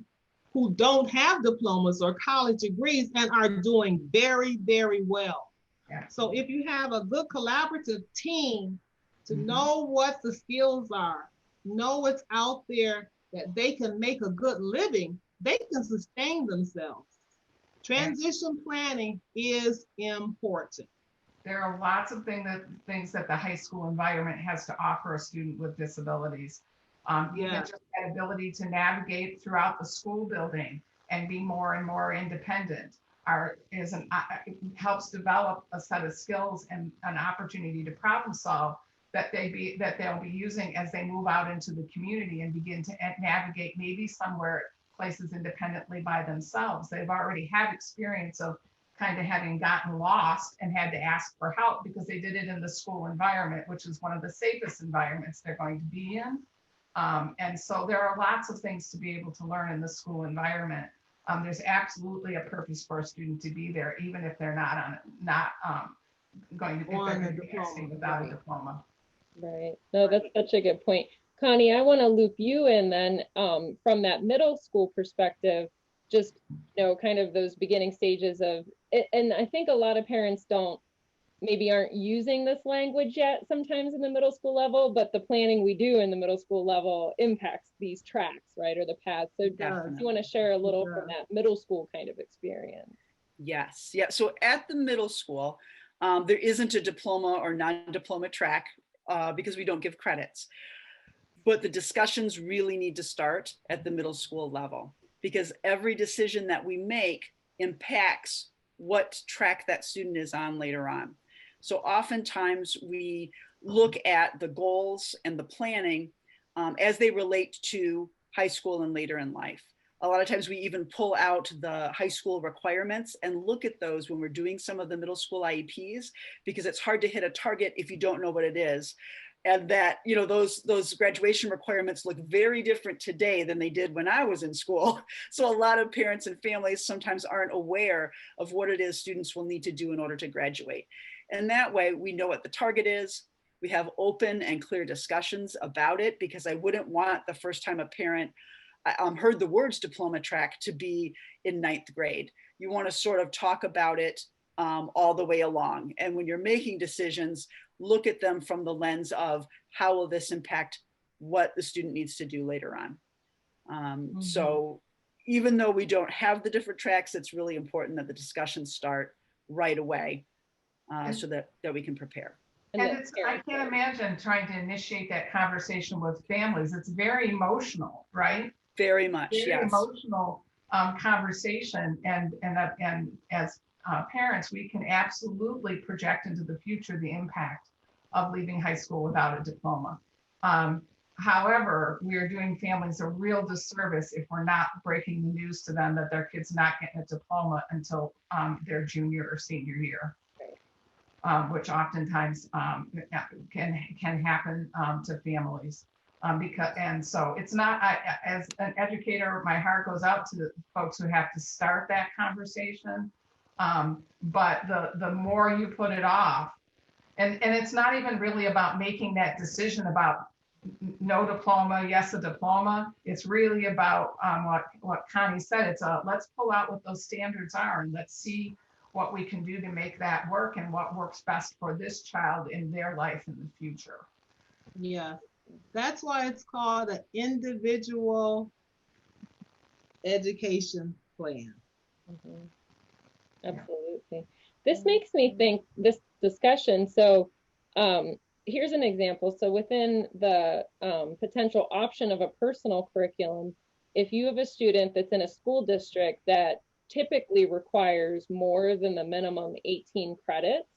who don't have diplomas or college degrees and are doing very, very well. Yeah. So if you have a good collaborative team to know what the skills are, know what's out there that they can make a good living, they can sustain themselves. Transition planning is important. There are lots of things that the high school environment has to offer a student with disabilities. Even just that ability to navigate throughout the school building and be more and more independent helps develop a set of skills and an opportunity to problem solve that they'll be using as they move out into the community and begin to navigate maybe somewhere places independently by themselves. They've already had experience of kind of having gotten lost and had to ask for help because they did it in the school environment, which is one of the safest environments they're going to be in. And so there are lots of things to be able to learn in the school environment. There's absolutely a purpose for a student to be there, even if they're going to be exiting without a diploma. Right. No, that's such a good point. Connie, I want to loop you in then from that middle school perspective, just, kind of those beginning stages of it. And I think a lot of parents aren't using this language yet sometimes in the middle school level, but the planning we do in the middle school level impacts these tracks, right? Or the paths. So do you want to share a little from that middle school kind of experience? Yes. Yeah. So at the middle school, there isn't a diploma or non-diploma track because we don't give credits. But the discussions really need to start at the middle school level because every decision that we make impacts what track that student is on later on. So oftentimes we look at the goals and the planning as they relate to high school and later in life. A lot of times we even pull out the high school requirements and look at those when we're doing some of the middle school IEPs, because it's hard to hit a target if you don't know what it is. And that, those graduation requirements look very different today than they did when I was in school. So a lot of parents and families sometimes aren't aware of what it is students will need to do in order to graduate. And that way we know what the target is. We have open and clear discussions about it, because I wouldn't want the first time a parent heard the words diploma track to be in 9th grade. You want to sort of talk about it all the way along. And when you're making decisions, look at them from the lens of how will this impact what the student needs to do later on. So, even though we don't have the different tracks, it's really important that the discussions start right away so that we can prepare. And I can't imagine trying to initiate that conversation with families. It's very emotional, right? Very much, Very yes. emotional conversation, and as parents, we can absolutely project into the future the impact of leaving high school without a diploma. However, we are doing families a real disservice if we're not breaking the news to them that their kid's not getting a diploma until their junior or senior year. Which oftentimes can happen to families and so it's not, as an educator, my heart goes out to the folks who have to start that conversation, but the more you put it off, and it's not even really about making that decision about no diploma, yes a diploma. It's really about what Connie said. It's let's pull out what those standards are and let's see what we can do to make that work and what works best for this child in their life in the future. Yeah, that's why it's called an individual education plan. Mm-hmm. Absolutely. This makes me think, this discussion, so here's an example. So within the potential option of a personal curriculum, if you have a student that's in a school district that typically requires more than the minimum 18 credits,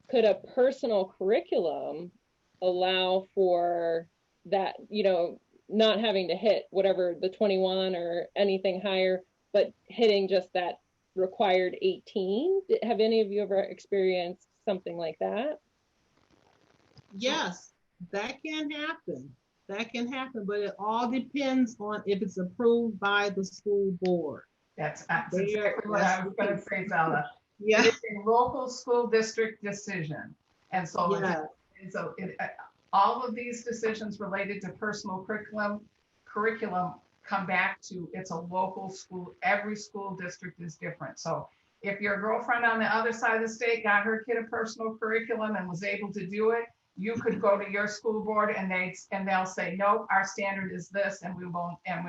could a personal curriculum allow for that, you know, not having to hit whatever the 21 or anything higher, but hitting just that required 18? Have any of you ever experienced something like that? Yes, that can happen. That can happen, but it all depends on if it's approved by the school board. That's exactly what I was going to say, Zala. Yeah. It's a local school district decision. And so, all of these decisions related to personal curriculum come back to, it's a local school. Every school district is different. So if your girlfriend on the other side of the state got her kid a personal curriculum and was able to do it, you could go to your school board and they'll say, nope, our standard is this, and we won't, and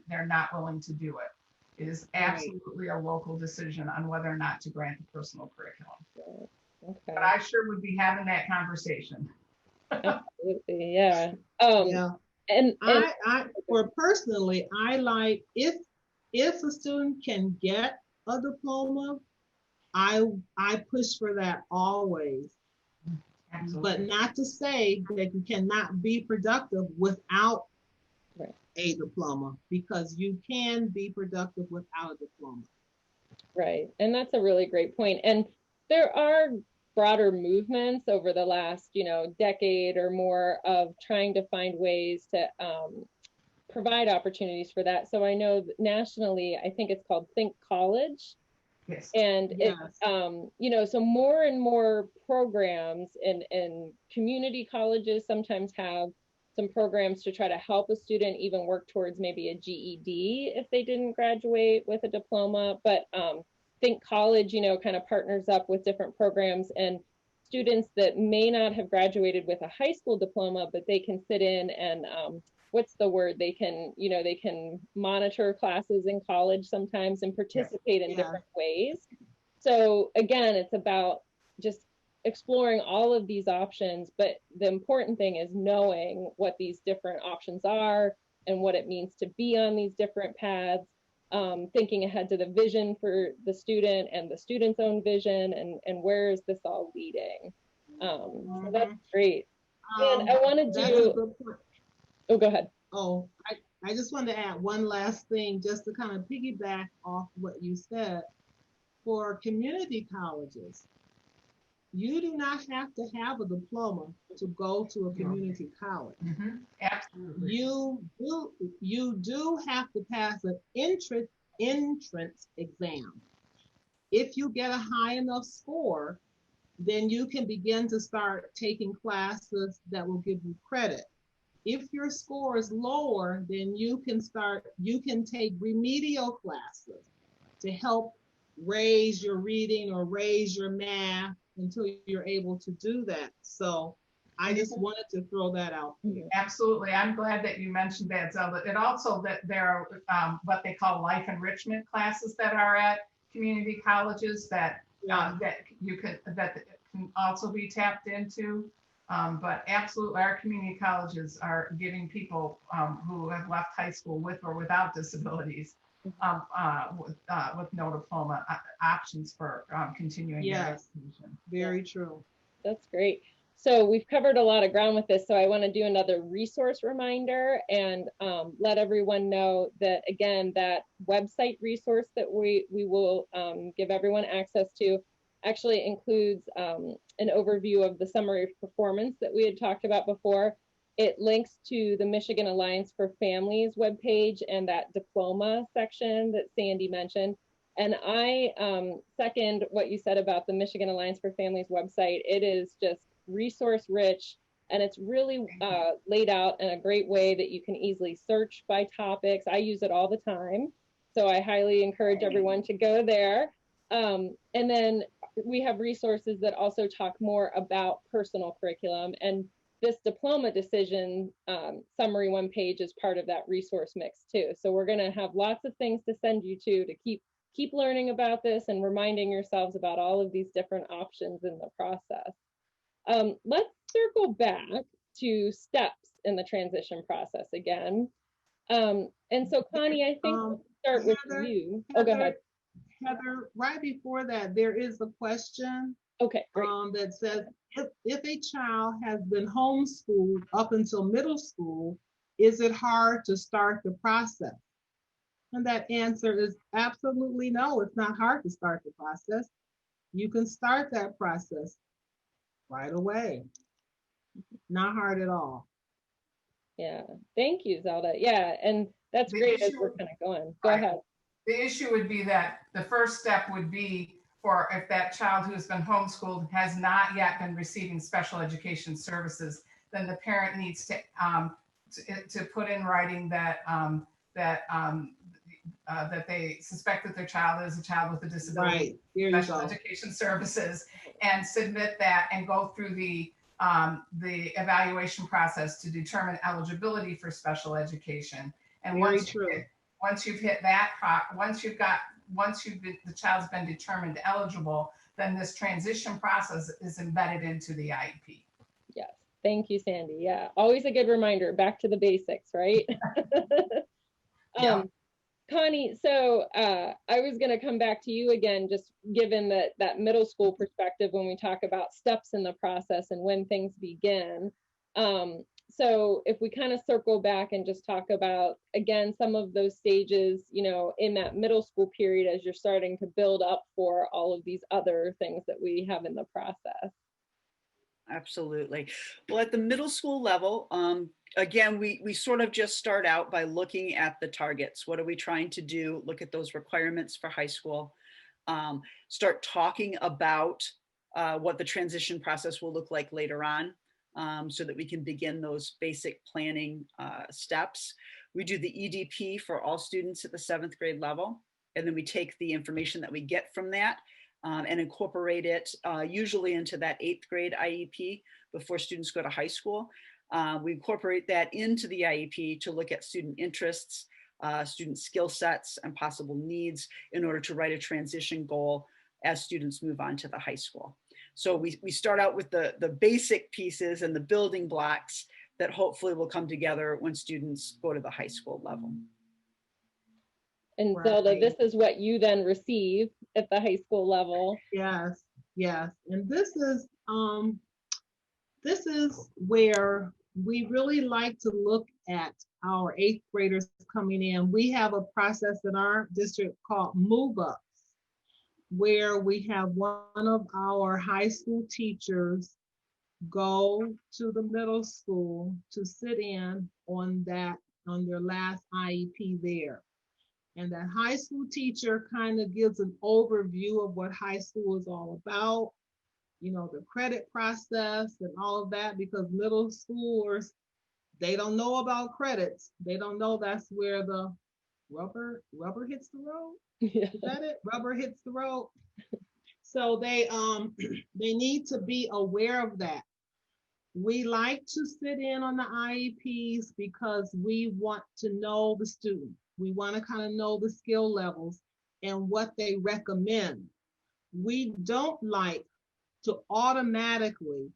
they're not willing to do it. It is absolutely a local decision on whether or not to grant a personal curriculum. Okay. But I sure would be having that conversation. Absolutely, yeah. Yeah. And I for personally, I like if a student can get a diploma, I push for that always. Absolutely. But not to say that you cannot be productive without a diploma, because you can be productive without a diploma. Right, and that's a really great point. And there are broader movements over the last, decade or more of trying to find ways to provide opportunities for that. So I know that nationally, I think it's called Think College. Yes. And it's, so more and more programs and community colleges sometimes have some programs to try to help a student even work towards maybe a GED if they didn't graduate with a diploma. But Think College, kind of partners up with different programs, and students that may not have graduated with a high school diploma, but they can sit in and what's the word? They can, they can monitor classes in college sometimes and participate in different ways. So again, it's about just exploring all of these options, but the important thing is knowing what these different options are and what it means to be on these different paths, thinking ahead to the vision for the student and the student's own vision, and where is this all leading. So that's great. And I want to do, oh, go ahead. Oh, I just wanted to add one last thing just to kind of piggyback off what you said. For community colleges, you do not have to have a diploma to go to a community college. Mm-hmm. Absolutely. You do have to pass an entrance exam. If you get a high enough score, then you can begin to start taking classes that will give you credit. If your score is lower, then you can take remedial classes to help raise your reading or raise your math until you're able to do that. So I just wanted to throw that out there. Absolutely. I'm glad that you mentioned that, Zelda. And also that there are what they call life enrichment classes that are at community colleges that that can also be tapped into. But absolutely, our community colleges are giving people who have left high school with or without disabilities with no diploma options for continuing their education. Very true. That's great. So we've covered a lot of ground with this. So I want to do another resource reminder and let everyone know that, again, that website resource that we will give everyone access to actually includes an overview of the summary of performance that we had talked about before. It links to the Michigan Alliance for Families webpage and that diploma section that Sandy mentioned. And I second what you said about the Michigan Alliance for Families website. It is just resource rich, and it's really laid out in a great way that you can easily search by topics. I use it all the time, so I highly encourage everyone to go there. And then we have resources that also talk more about personal curriculum, and this diploma decision summary one page is part of that resource mix too. So we're going to have lots of things to send you to keep learning about this and reminding yourselves about all of these different options in the process. Let's circle back to steps in the transition process again. And so Connie, I think we'll start with you. Oh, go ahead. Heather, right before that, there is a question Okay, great. That says, if a child has been homeschooled up until middle school, is it hard to start the process? And that answer is absolutely no. It's not hard to start the process. You can start that process right away. Not hard at all. Yeah, thank you, Zelda. Yeah, and that's great as we're kind of going. Go ahead. The issue would be that the first step would be for if that child who has been homeschooled has not yet been receiving special education services, then the parent needs to put in writing that that they suspect that their child is a child with a disability, special education services, and submit that and go through the evaluation process to determine eligibility for special education. And once you've hit that, the child's been determined eligible, then this transition process is embedded into the IEP. Yes, thank you, Sandy. Yeah, always a good reminder, back to the basics, right? Yeah. Connie, so I was going to come back to you again, just given that middle school perspective when we talk about steps in the process and when things begin. So if we kind of circle back and just talk about, again, some of those stages, you know, in that middle school period as you're starting to build up for all of these other things that we have in the process. Absolutely. Well, at the middle school level, again, we sort of just start out by looking at the targets. What are we trying to do? Look at those requirements for high school. Start talking about what the transition process will look like later on, so that we can begin those basic planning steps. We do the EDP for all students at the 7th grade level, and then we take the information that we get from that and incorporate it usually into that 8th grade IEP before students go to high school. We incorporate that into the IEP to look at student interests, student skill sets, and possible needs in order to write a transition goal as students move on to the high school. So we start out with the basic pieces and the building blocks that hopefully will come together when students go to the high school level. And Zelda, this is what you then receive at the high school level. Yes, yes. And this is where we really like to look at our 8th graders coming in. We have a process in our district called Move Ups, where we have one of our high school teachers go to the middle school to sit in on their last IEP there. And that high school teacher kind of gives an overview of what high school is all about, you know, the credit process and all of that, because middle schoolers, they don't know about credits. They don't know that's where the rubber hits the road. Yeah. Is that it? Rubber hits the road. So they need to be aware of that. We like to sit in on the IEPs because we want to know the student. We want to kind of know the skill levels and what they recommend. We don't like to automatically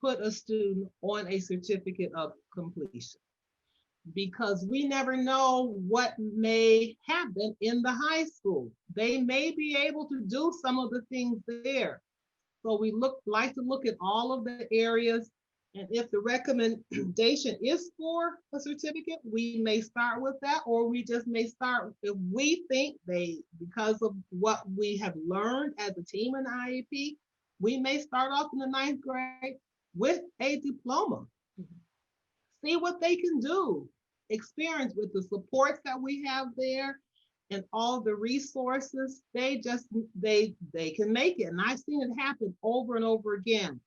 put a student on a certificate of completion because we never know what may happen in the high school. They may be able to do some of the things there. So we like to look at all of the areas, and if the recommendation is for a certificate, we may start with that, or we just may start if we think because of what we have learned as a team in the IEP, we may start off in the 9th grade with a diploma. See what they can do, experience with the supports that we have there and all the resources. They can make it. And I've seen it happen over and over again.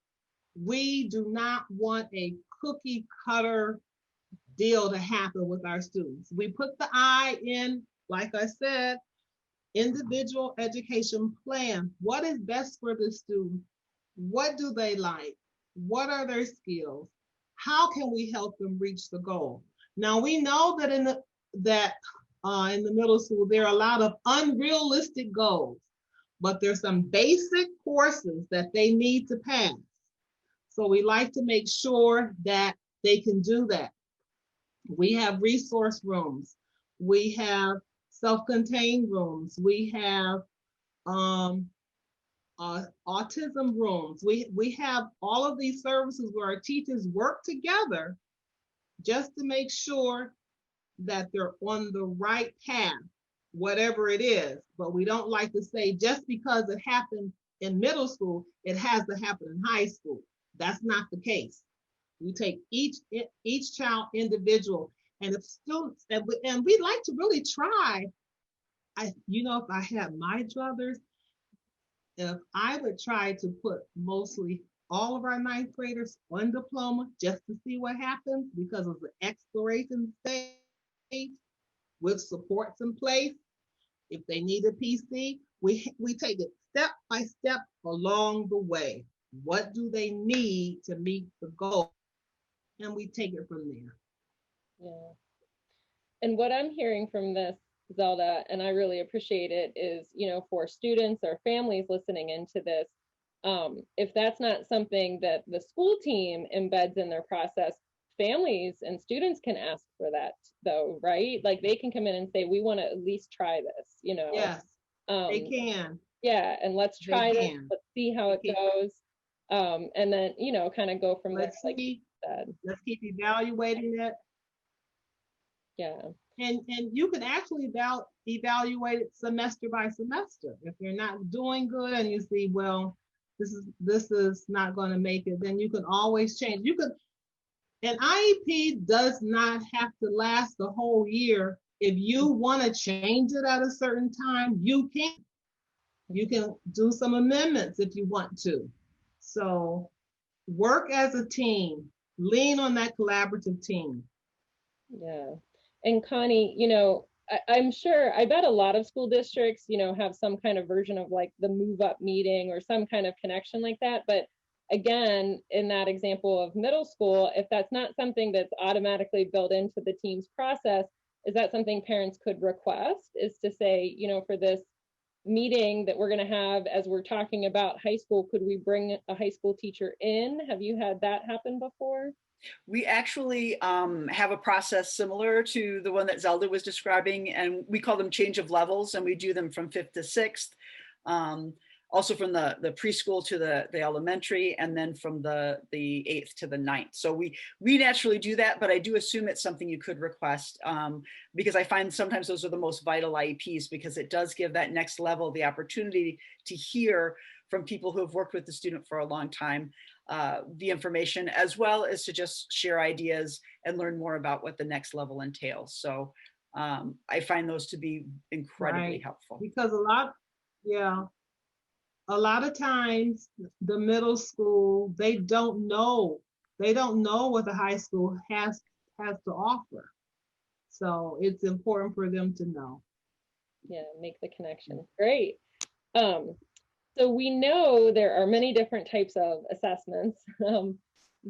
We do not want a cookie cutter deal to happen with our students. We put the I in, like I said, individual education plan. What is best for the student? What do they like? What are their skills? How can we help them reach the goal? Now we know that in the middle school, there are a lot of unrealistic goals, but there's some basic courses that they need to pass. So we like to make sure that they can do that. We have resource rooms. We have self-contained rooms. We have autism rooms. We have all of these services where our teachers work together just to make sure that they're on the right path, whatever it is. But we don't like to say just because it happened in middle school, it has to happen in high school. That's not the case. We take each child individual, and if students, and we like to really try. If I had my druthers, if I would try to put mostly all of our 9th graders on diploma just to see what happens because of the exploration stage with supports in place. If they need a PC, we take it step by step along the way. What do they need to meet the goal? And we take it from there. Yeah. And what I'm hearing from this, Zelda, and I really appreciate it, is, for students or families listening into this, if that's not something that the school team embeds in their process, families and students can ask for that though, right? Like they can come in and say, we want to at least try this, Yes, they can. Yeah, and let's try this, let's see how it can. goes. And then, kind of go from Let's there, see. like you said. Let's keep evaluating it. Yeah. And you can actually evaluate it semester by semester. If you're not doing good and you see, well, this is not going to make it, then you can always change. An IEP does not have to last the whole year. If you want to change it at a certain time, you can. You can do some amendments if you want to. So work as a team, lean on that collaborative team. Yeah. And Connie, I'm sure, I bet a lot of school districts, have some kind of version of like the move up meeting or some kind of connection like that. But again, in that example of middle school, if that's not something that's automatically built into the team's process, is that something parents could request, is to say, for this meeting that we're going to have as we're talking about high school, could we bring a high school teacher in? Have you had that happen before? We actually have a process similar to the one that Zelda was describing, and we call them change of levels, and we do them from 5th to 6th. Also from the preschool to the elementary, and then from the 8th to the 9th. So we naturally do that, but I do assume it's something you could request because I find sometimes those are the most vital IEPs, because it does give that next level the opportunity to hear from people who have worked with the student for a long time, the information, as well as to just share ideas and learn more about what the next level entails. So I find those to be incredibly helpful. Because a lot of times the middle school, they don't know what the high school has to offer. So it's important for them to know. Yeah, make the connection. Great. So we know there are many different types of assessments.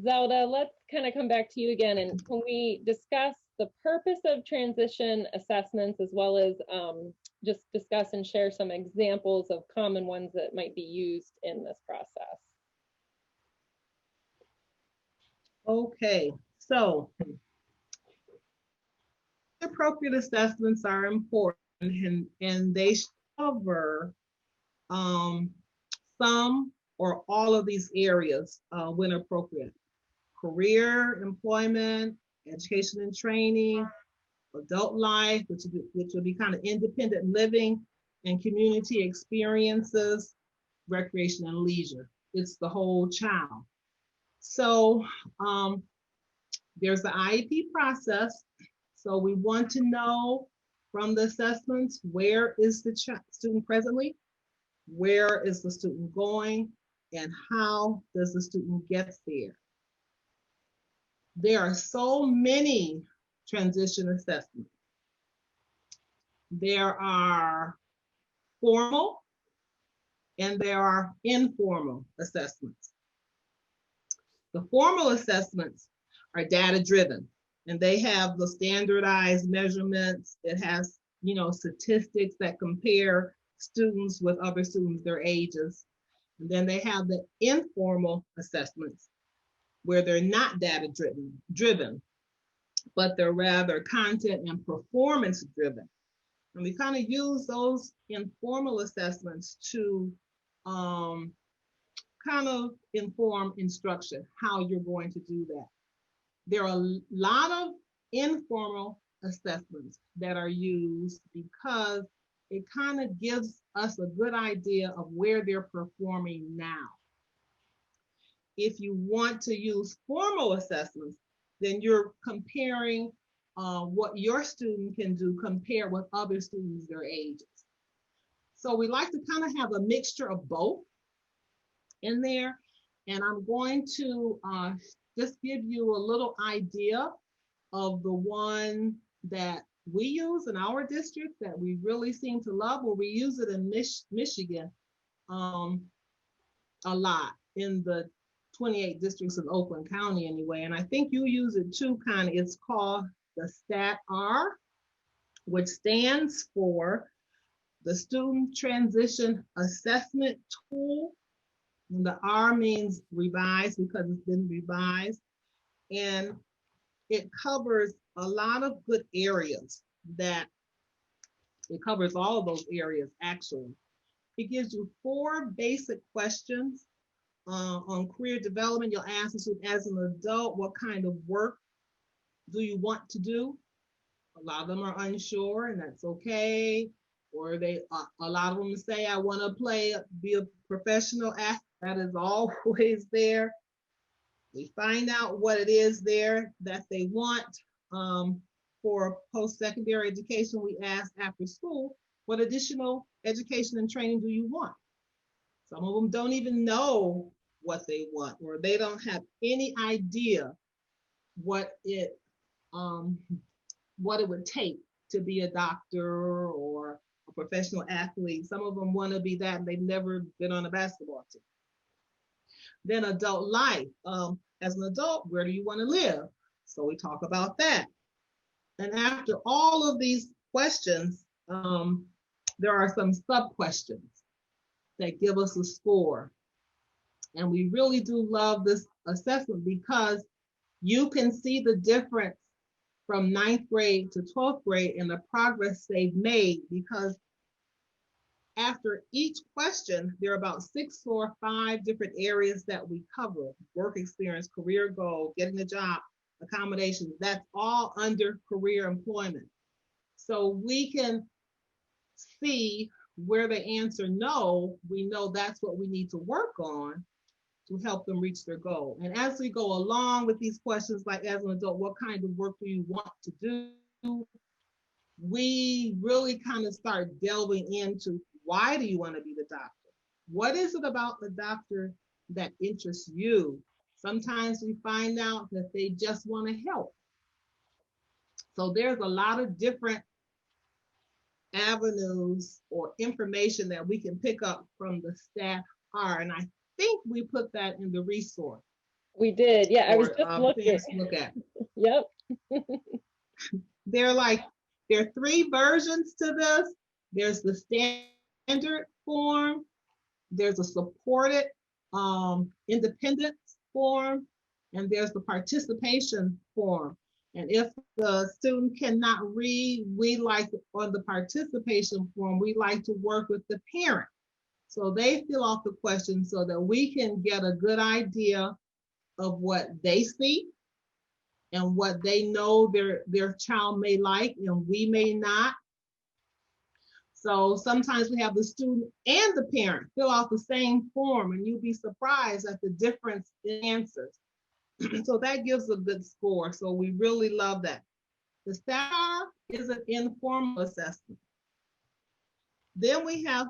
Zelda, let's kind of come back to you again, and can we discuss the purpose of transition assessments as well as just discuss and share some examples of common ones that might be used in this process? Okay, so appropriate assessments are important, and they cover some or all of these areas when appropriate. Career, employment, education and training, adult life, which will be kind of independent living, and community experiences, recreation and leisure. It's the whole child. So there's the IEP process. So we want to know from the assessments, where is the student presently? Where is the student going? And how does the student get there? There are so many transition assessments. There are formal and there are informal assessments. The formal assessments are data driven, and they have the standardized measurements. It has, statistics that compare students with other students their ages. And then they have the informal assessments where they're not data driven, but they're rather content and performance driven. And we kind of use those informal assessments to kind of inform instruction, how you're going to do that. There are a lot of informal assessments that are used because it kind of gives us a good idea of where they're performing now. If you want to use formal assessments, then you're comparing what your student can do compared with other students their ages. So we like to kind of have a mixture of both in there. And I'm going to just give you a little idea of the one that we use in our district that we really seem to love, where we use it in Michigan a lot in the 28 districts in Oakland County anyway. And I think you use it too, Connie. It's called the STAT-R, which stands for the Student Transition Assessment Tool. And the R means revised because it's been revised. And it covers a lot of good areas it covers all of those areas actually. It gives you 4 basic questions on career development. You'll ask us as an adult, what kind of work do you want to do? A lot of them are unsure, and that's okay. Or a lot of them say, I want to be a professional athlete. That is always there. We find out what it is there that they want. For post-secondary education, we ask after school, what additional education and training do you want? Some of them don't even know what they want, or they don't have any idea what it would take to be a doctor or a professional athlete. Some of them want to be that, and they've never been on a basketball team. Then adult life. As an adult, where do you want to live? So we talk about that. And after all of these questions, there are some sub-questions that give us a score. And we really do love this assessment because you can see the difference from 9th grade to 12th grade and the progress they've made, because after each question, there are about 6 or 5 different areas that we cover: work experience, career goal, getting a job, accommodations. That's all under career employment. So we can see where they answer no, we know that's what we need to work on to help them reach their goal. And as we go along with these questions, like as an adult, what kind of work do you want to do? We really kind of start delving into, why do you want to be the doctor? What is it about the doctor that interests you? Sometimes we find out that they just want to help. So there's a lot of different avenues or information that we can pick up from the STAT-R. And I think we put that in the resource. We did. Yeah, I was for just looking. parents to look at. Yep. There are three versions to this. There's the standard form, there's a supported independent form, and there's the participation form. And if the student cannot read, we like on the participation form, we like to work with the parent. So they fill out the questions so that we can get a good idea of what they see and what they know their child may like and we may not. So sometimes we have the student and the parent fill out the same form, and you'll be surprised at the difference in answers. So that gives a good score. So we really love that. The STAR is an informal assessment. Then we have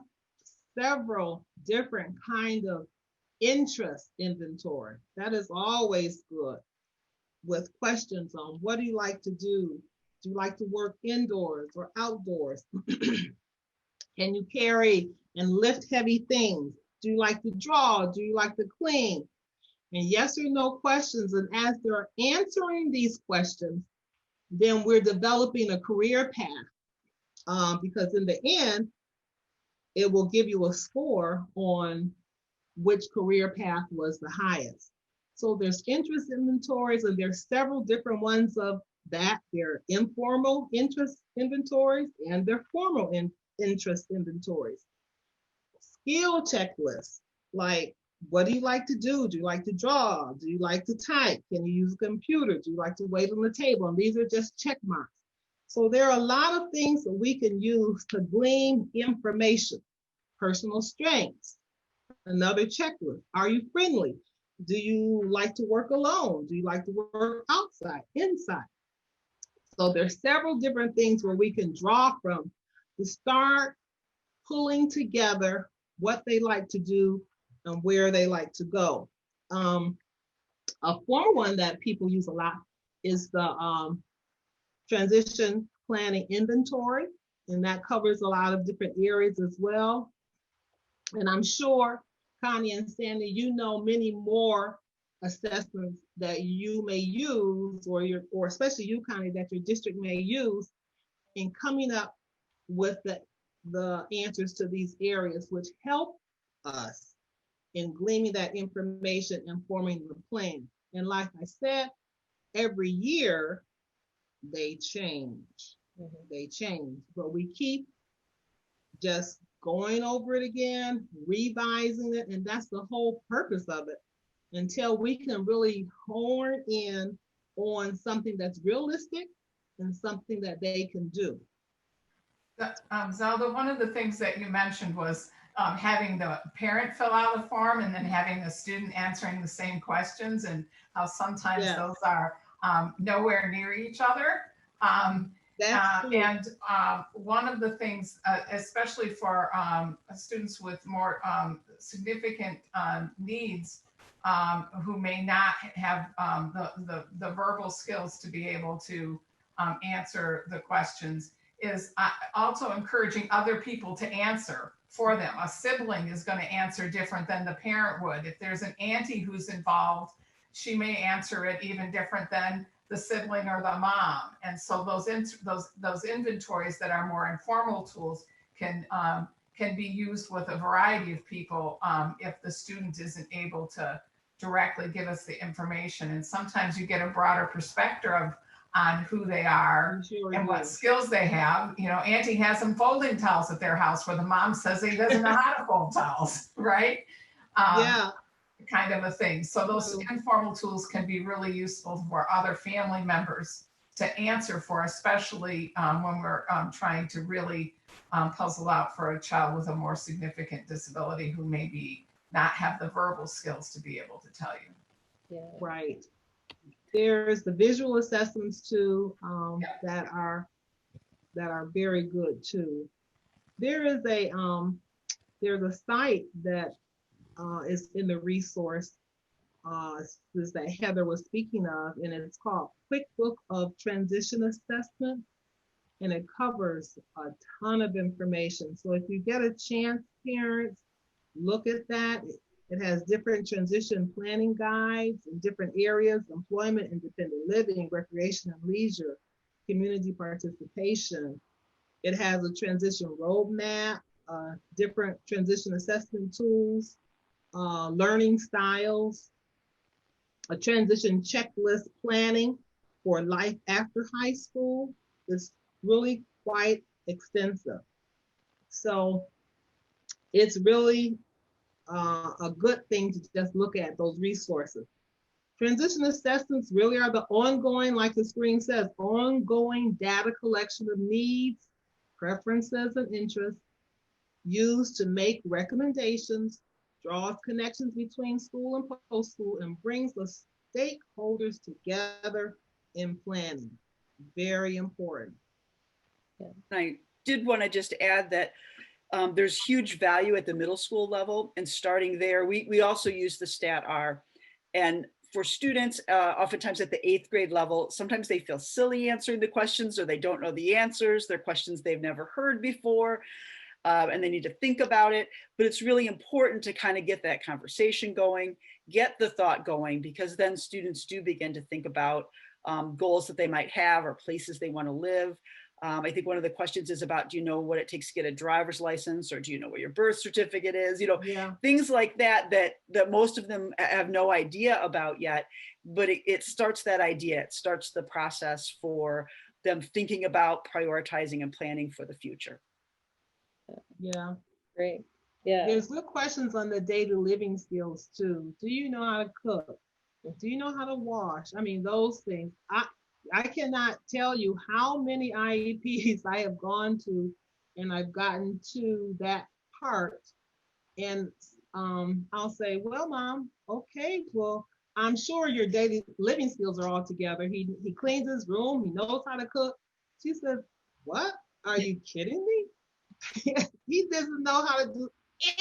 several different kind of interest inventory. That is always good, with questions on what do you like to do? Do you like to work indoors or outdoors? Can you carry and lift heavy things? Do you like to draw? Do you like to clean? And yes or no questions. And as they're answering these questions, then we're developing a career path, because in the end, it will give you a score on which career path was the highest. So there's interest inventories, and there's several different ones of that. There are informal interest inventories and they're formal interest inventories. Skill checklists, like what do you like to do? Do you like to draw? Do you like to type? Can you use a computer? Do you like to wait on the table? And these are just check marks. So there are a lot of things that we can use to glean information. Personal strengths, another checklist. Are you friendly? Do you like to work alone? Do you like to work outside, inside? So there's several different things where we can draw from to start pulling together what they like to do and where they like to go. A formal one that people use a lot is the transition planning inventory, and that covers a lot of different areas as well. And I'm sure Connie and Sandy, you know many more assessments that you may use, or especially you, Connie, that your district may use in coming up with the answers to these areas, which help us in gleaning that information and forming the plan. And like I said, every year they change. They change, but we keep just going over it again, revising it, and that's the whole purpose of it, until we can really hone in on something that's realistic and something that they can do. Zelda, one of the things that you mentioned was having the parent fill out a form and then having the student answering the same questions, and how sometimes those are nowhere near each other. And one of the things, especially for students with more significant needs, who may not have the verbal skills to be able to answer the questions, is also encouraging other people to answer for them. A sibling is going to answer different than the parent would. If there's an auntie who's involved, she may answer it even different than the sibling or the mom. And so those inventories that are more informal tools can be used with a variety of people if the student isn't able to directly give us the information. And sometimes you get a broader perspective on who they are and what skills they have. You know, auntie has some folding towels at their house where the mom says he doesn't know how to fold towels, right? Kind of a thing. So those informal tools can be really useful for other family members to answer for, especially when we're trying to really puzzle out for a child with a more significant disability who maybe not have the verbal skills to be able to tell you. Yeah. Right. There's the visual assessments too, that are very good too. There is there's a site that is in the resource that Heather was speaking of, and it's called Quick Book of Transition Assessment, and it covers a ton of information. So if you get a chance, parents, look at that. It has different transition planning guides in different areas: employment, independent living, recreation and leisure, community participation. It has a transition roadmap, different transition assessment tools, learning styles, a transition checklist planning for life after high school. It's really quite extensive. So it's really a good thing to just look at those resources. Transition assessments really are the ongoing, like the screen says, ongoing data collection of needs, preferences, and interests used to make recommendations, draws connections between school and post-school, and brings the stakeholders together in planning. Very important. I did want to just add that there's huge value at the middle school level, and starting there, we also use the stat R. And for students, oftentimes at the 8th grade level, sometimes they feel silly answering the questions, or they don't know the answers. They're questions they've never heard before, and they need to think about it. But it's really important to kind of get that conversation going, get the thought going, because then students do begin to think about goals that they might have or places they want to live. I think one of the questions is about, do you know what it takes to get a driver's license, or do you know what your birth certificate is? You know, Yeah. things like that, that most of them have no idea about yet, but it starts that idea. It starts the process for them thinking about prioritizing and planning for the future. Yeah. Great. Yeah. There's good questions on the daily living skills too. Do you know how to cook? Do you know how to wash? I mean, those things. I cannot tell you how many IEPs I have gone to and I've gotten to that part. And I'll say, well, Mom, okay, well, I'm sure your daily living skills are all together. He cleans his room, he knows how to cook. She says, what? Are you kidding me? He doesn't know how to do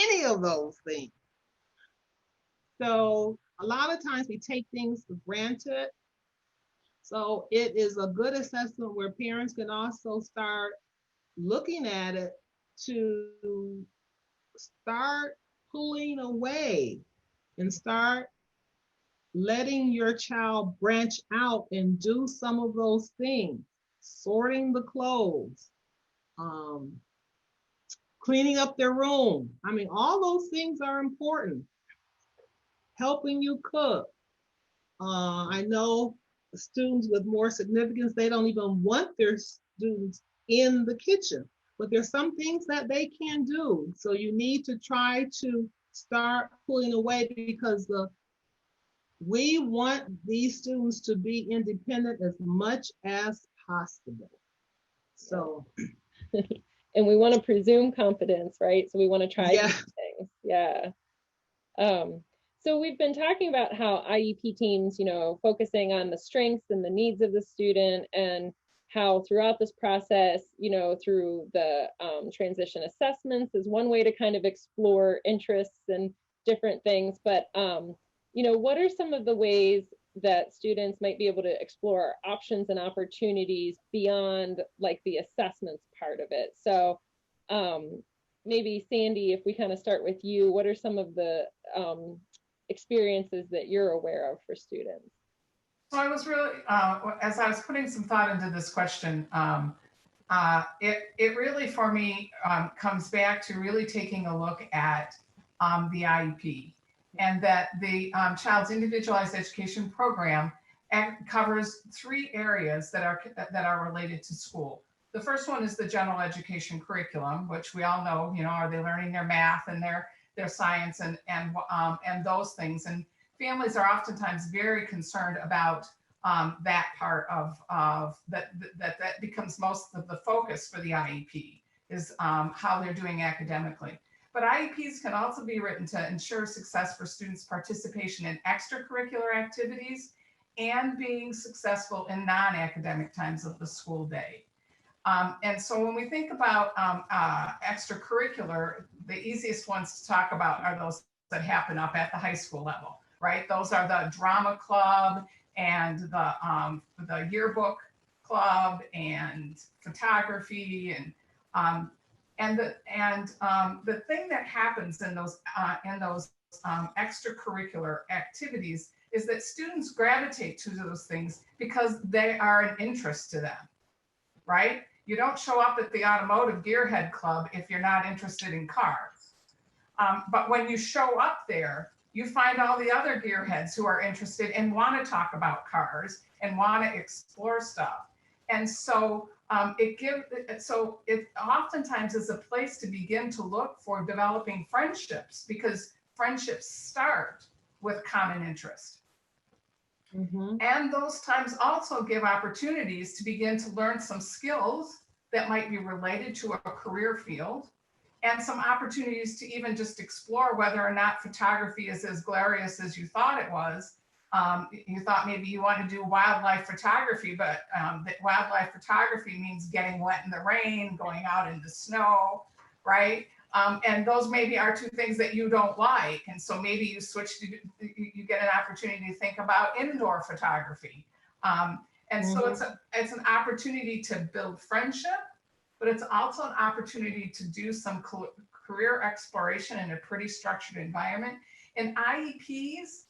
any of those things. So a lot of times we take things for granted. So it is a good assessment where parents can also start looking at it to start pulling away and start letting your child branch out and do some of those things, sorting the clothes, cleaning up their room. I mean, all those things are important. Helping you cook. I know students with more significance, they don't even want their students in the kitchen, but there's some things that they can do. So you need to try to start pulling away, because we want these students to be independent as much as possible. So. And we want to presume confidence, right? So we want to try Yeah. things. Yeah. So we've been talking about how IEP teams, focusing on the strengths and the needs of the student, and how throughout this process, through the transition assessments is one way to kind of explore interests and different things. But, what are some of the ways that students might be able to explore options and opportunities beyond like the assessments part of it? So maybe Sandy, if we kind of start with you, what are some of the experiences that you're aware of for students? So I was really, as I was putting some thought into this question, it really for me comes back to really taking a look at the IEP, and that the child's individualized education program covers 3 areas that are related to school. The first one is the general education curriculum, which we all know, are they learning their math and their science and those things. And families are oftentimes very concerned about that part of that becomes most of the focus for the IEP, is how they're doing academically. But IEPs can also be written to ensure success for students' participation in extracurricular activities and being successful in non-academic times of the school day. And so when we think about extracurricular, the easiest ones to talk about are those that happen up at the high school level, right? Those are the drama club and the yearbook club and photography and the thing that happens in those extracurricular activities is that students gravitate to those things because they are an interest to them, right? You don't show up at the automotive gearhead club if you're not interested in cars. But when you show up there, you find all the other gearheads who are interested and want to talk about cars and want to explore stuff. And so it oftentimes is a place to begin to look for developing friendships, because friendships start with common interest. Mhm. And those times also give opportunities to begin to learn some skills that might be related to a career field, and some opportunities to even just explore whether or not photography is as glorious as you thought it was. You thought maybe you want to do wildlife photography, but that wildlife photography means getting wet in the rain, going out in the snow, right? And those maybe are two things that you don't like. And so maybe you switch to, you get an opportunity to think about indoor photography. And so it's an opportunity to build friendship, but it's also an opportunity to do some career exploration in a pretty structured environment. And IEPs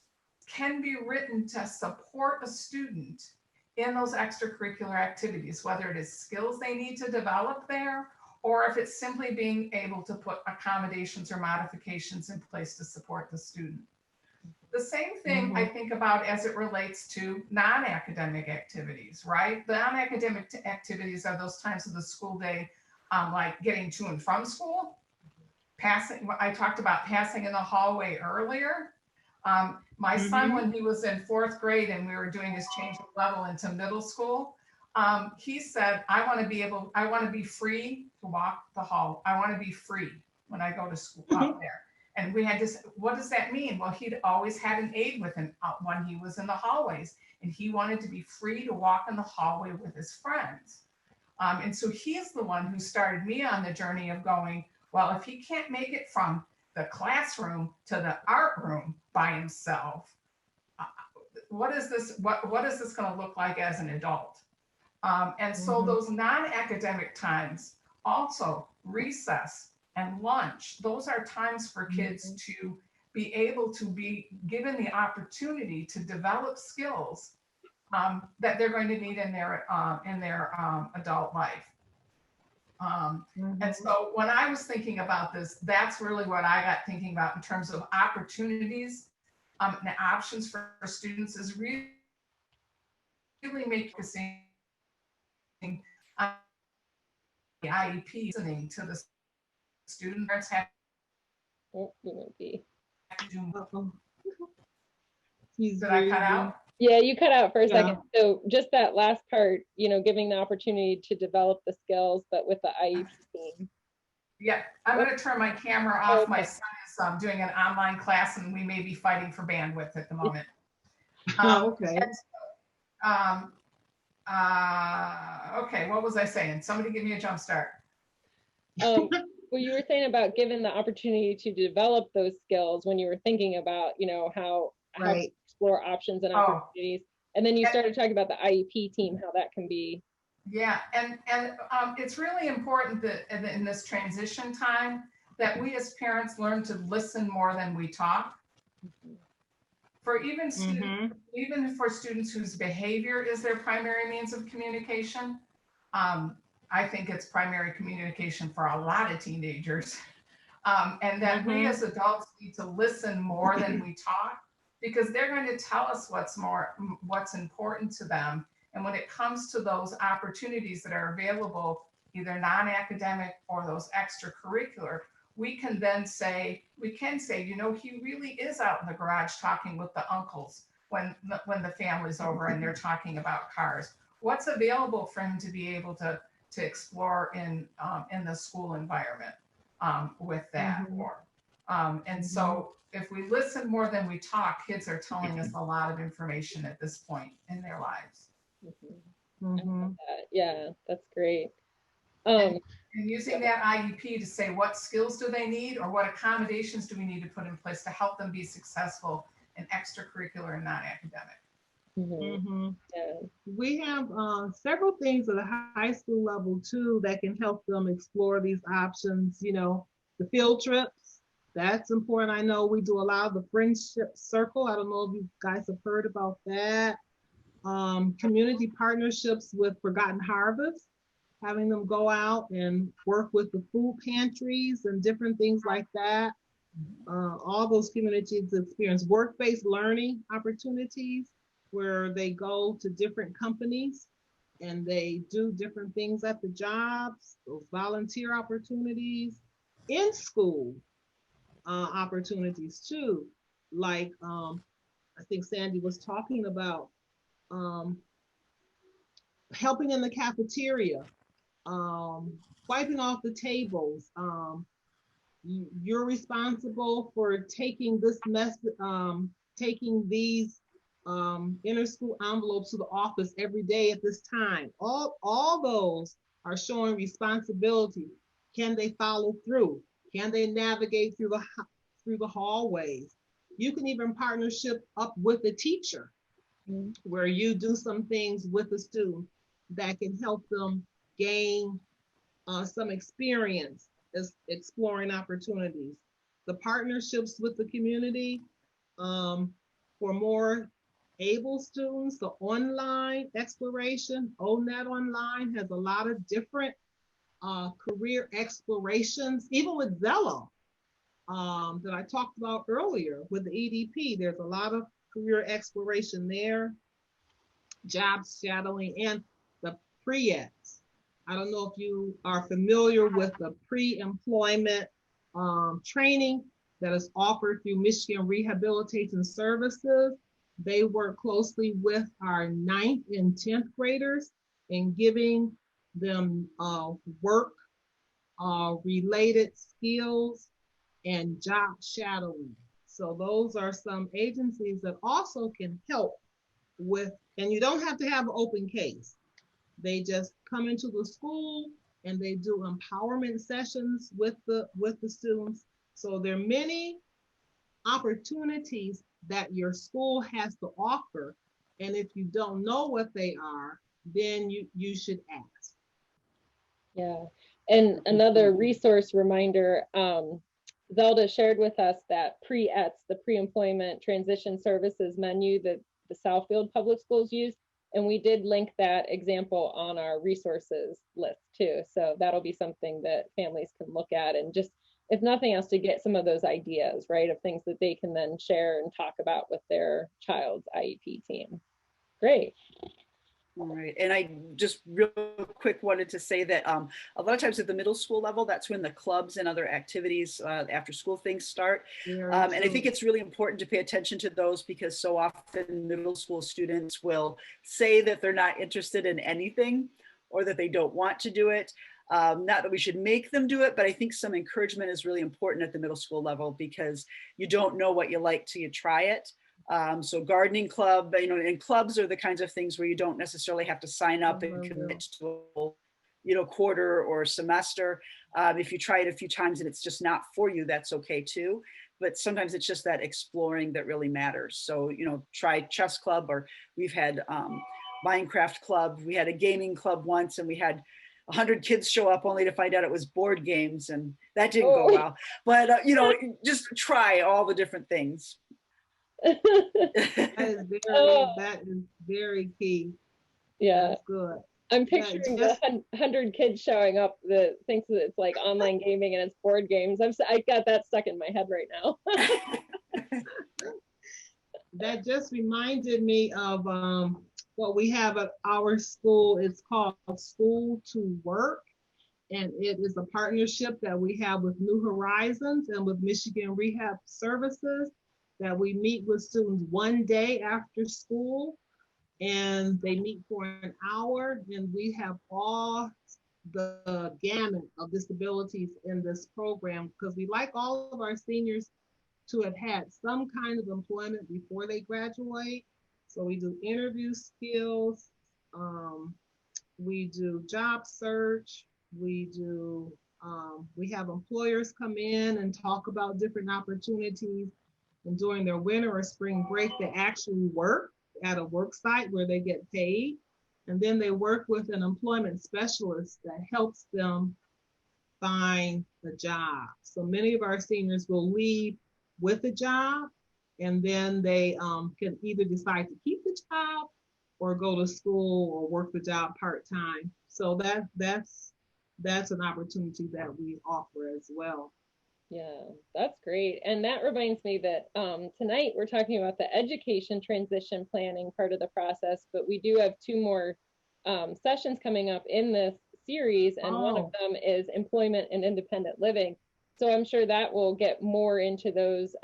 can be written to support a student in those extracurricular activities, whether it is skills they need to develop there, or if it's simply being able to put accommodations or modifications in place to support the student. The same thing I think about as it relates to non-academic activities, right? The non-academic activities are those times of the school day, like getting to and from school, passing. I talked about passing in the hallway earlier. My son, when he was in 4th grade and we were doing his change of level into middle school, he said, I want to be free to walk the hall. I want to be free when I go to school out there. And we had to say, what does that mean? Well, he'd always had an aide with him when he was in the hallways, and he wanted to be free to walk in the hallway with his friends. And so he's the one who started me on the journey of going, well, if he can't make it from the classroom to the art room by himself, what is this going to look like as an adult? And so those non-academic times, also recess and lunch, those are times for kids to be able to be given the opportunity to develop skills that they're going to need in their adult life. And so when I was thinking about this, that's really what I got thinking about in terms of opportunities and options for students, is really focusing on the IEP, listening to the student. Parents have Oh, you might be. to do more. He's Did I cut out? Yeah, you cut out for a Yeah. second. So just that last part, giving the opportunity to develop the skills, but with the IEP team. Yeah, I'm going to turn my camera off. My Okay. son is doing an online class, and we may be fighting for bandwidth at the moment. Okay. Okay, what was I saying? Somebody give me a jump start. Well, you were saying about given the opportunity to develop those skills when you were thinking about, how to Right. explore options and Oh. opportunities. And then you started talking about the IEP team, how that can be. Yeah, and it's really important that in this transition time that we as parents learn to listen more than we talk. For even students, even for students whose behavior is their primary means of communication, I think it's primary communication for a lot of teenagers, and that we as adults need to listen more than we talk, because they're going to tell us what's important to them. And when it comes to those opportunities that are available, either non-academic or those extracurricular, we can say, he really is out in the garage talking with the uncles when the family's over and they're talking about cars. What's available for him to be able to explore in the school environment with that? And so if we listen more than we talk, kids are telling us a lot of information at this point in their lives. Yeah, that's great. And using that IEP to say what skills do they need, or what accommodations do we need to put in place to help them be successful in extracurricular and non-academic. Yeah. We have several things at the high school level too that can help them explore these options. The field trips, That's important. I know we do a lot of the friendship circle. I don't know if you guys have heard about that. Community partnerships with Forgotten Harvest, having them go out and work with the food pantries and different things like that. All those communities experience work-based learning opportunities where they go to different companies and they do different things at the jobs, those volunteer opportunities, in school opportunities too. Like I think Sandy was talking about um, helping in the cafeteria, wiping off the tables. You're responsible for taking this mess, taking these inner school envelopes to the office every day at this time. All those are showing responsibility. Can they follow through? Can they navigate through the hallways? You can even partnership up with the teacher, where you do some things with the student that can help them gain some experience as exploring opportunities. The partnerships with the community for more able students, the online exploration, ONET Online has a lot of different career explorations, even with Zello that I talked about earlier with the EDP. There's a lot of career exploration there, job shadowing, and the pre-eds. I don't know if you are familiar with the pre-employment training that is offered through Michigan Rehabilitation Services. They work closely with our 9th and 10th graders in giving them work related skills and job shadowing. So those are some agencies that also can help with, and you don't have to have an open case. They just come into the school and they do empowerment sessions with the students. So there are many opportunities that your school has to offer. And if you don't know what they are, then you should ask. Yeah, and another resource reminder, Zelda shared with us that pre-ETS, the pre-employment transition services menu that the Southfield Public Schools use, and we did link that example on our resources list too. So that'll be something that families can look at, and just, if nothing else, to get some of those ideas, right, of things that they can then share and talk about with their child's IEP team. Great. All right, and I just real quick wanted to say that a lot of times at the middle school level, that's when the clubs and other activities, after school things start. And I think it's really important to pay attention to those, because so often middle school students will say that they're not interested in anything or that they don't want to do it. Not that we should make them do it, but I think some encouragement is really important at the middle school level, because you don't know what you like till you try it. So gardening club, and clubs are the kinds of things where you don't necessarily have to sign up and commit to a quarter or semester. If you try it a few times and it's just not for you, that's okay too. But sometimes it's just that exploring that really matters. So, try chess club, or we've had Minecraft club. We had a gaming club once, and we had 100 kids show up only to find out it was board games, and that didn't go well. But, just try all the different things. That is very key. Yeah, that's good. I'm picturing the 100 kids showing up that thinks that it's like online gaming and it's board games. I got that stuck in my head right now. That just reminded me of what we have at our school. It's called School to Work, and it is a partnership that we have with New Horizons and with Michigan Rehab Services, that we meet with students one day after school, and they meet for an hour, and we have all the gamut of disabilities in this program, because we like all of our seniors to have had some kind of employment before they graduate. So we do interview skills, we do job search, we have employers come in and talk about different opportunities. And during their winter or spring break, they actually work at a work site where they get paid. And then they work with an employment specialist that helps them find a job. So many of our seniors will leave with a job, and then they can either decide to keep the job or go to school or work the job part-time. So that's an opportunity that we offer as well. Yeah, that's great. And that reminds me that tonight we're talking about the education transition planning part of the process, but we do have two more sessions coming up in this series, and one of them is employment and independent living. So I'm sure that will get more into those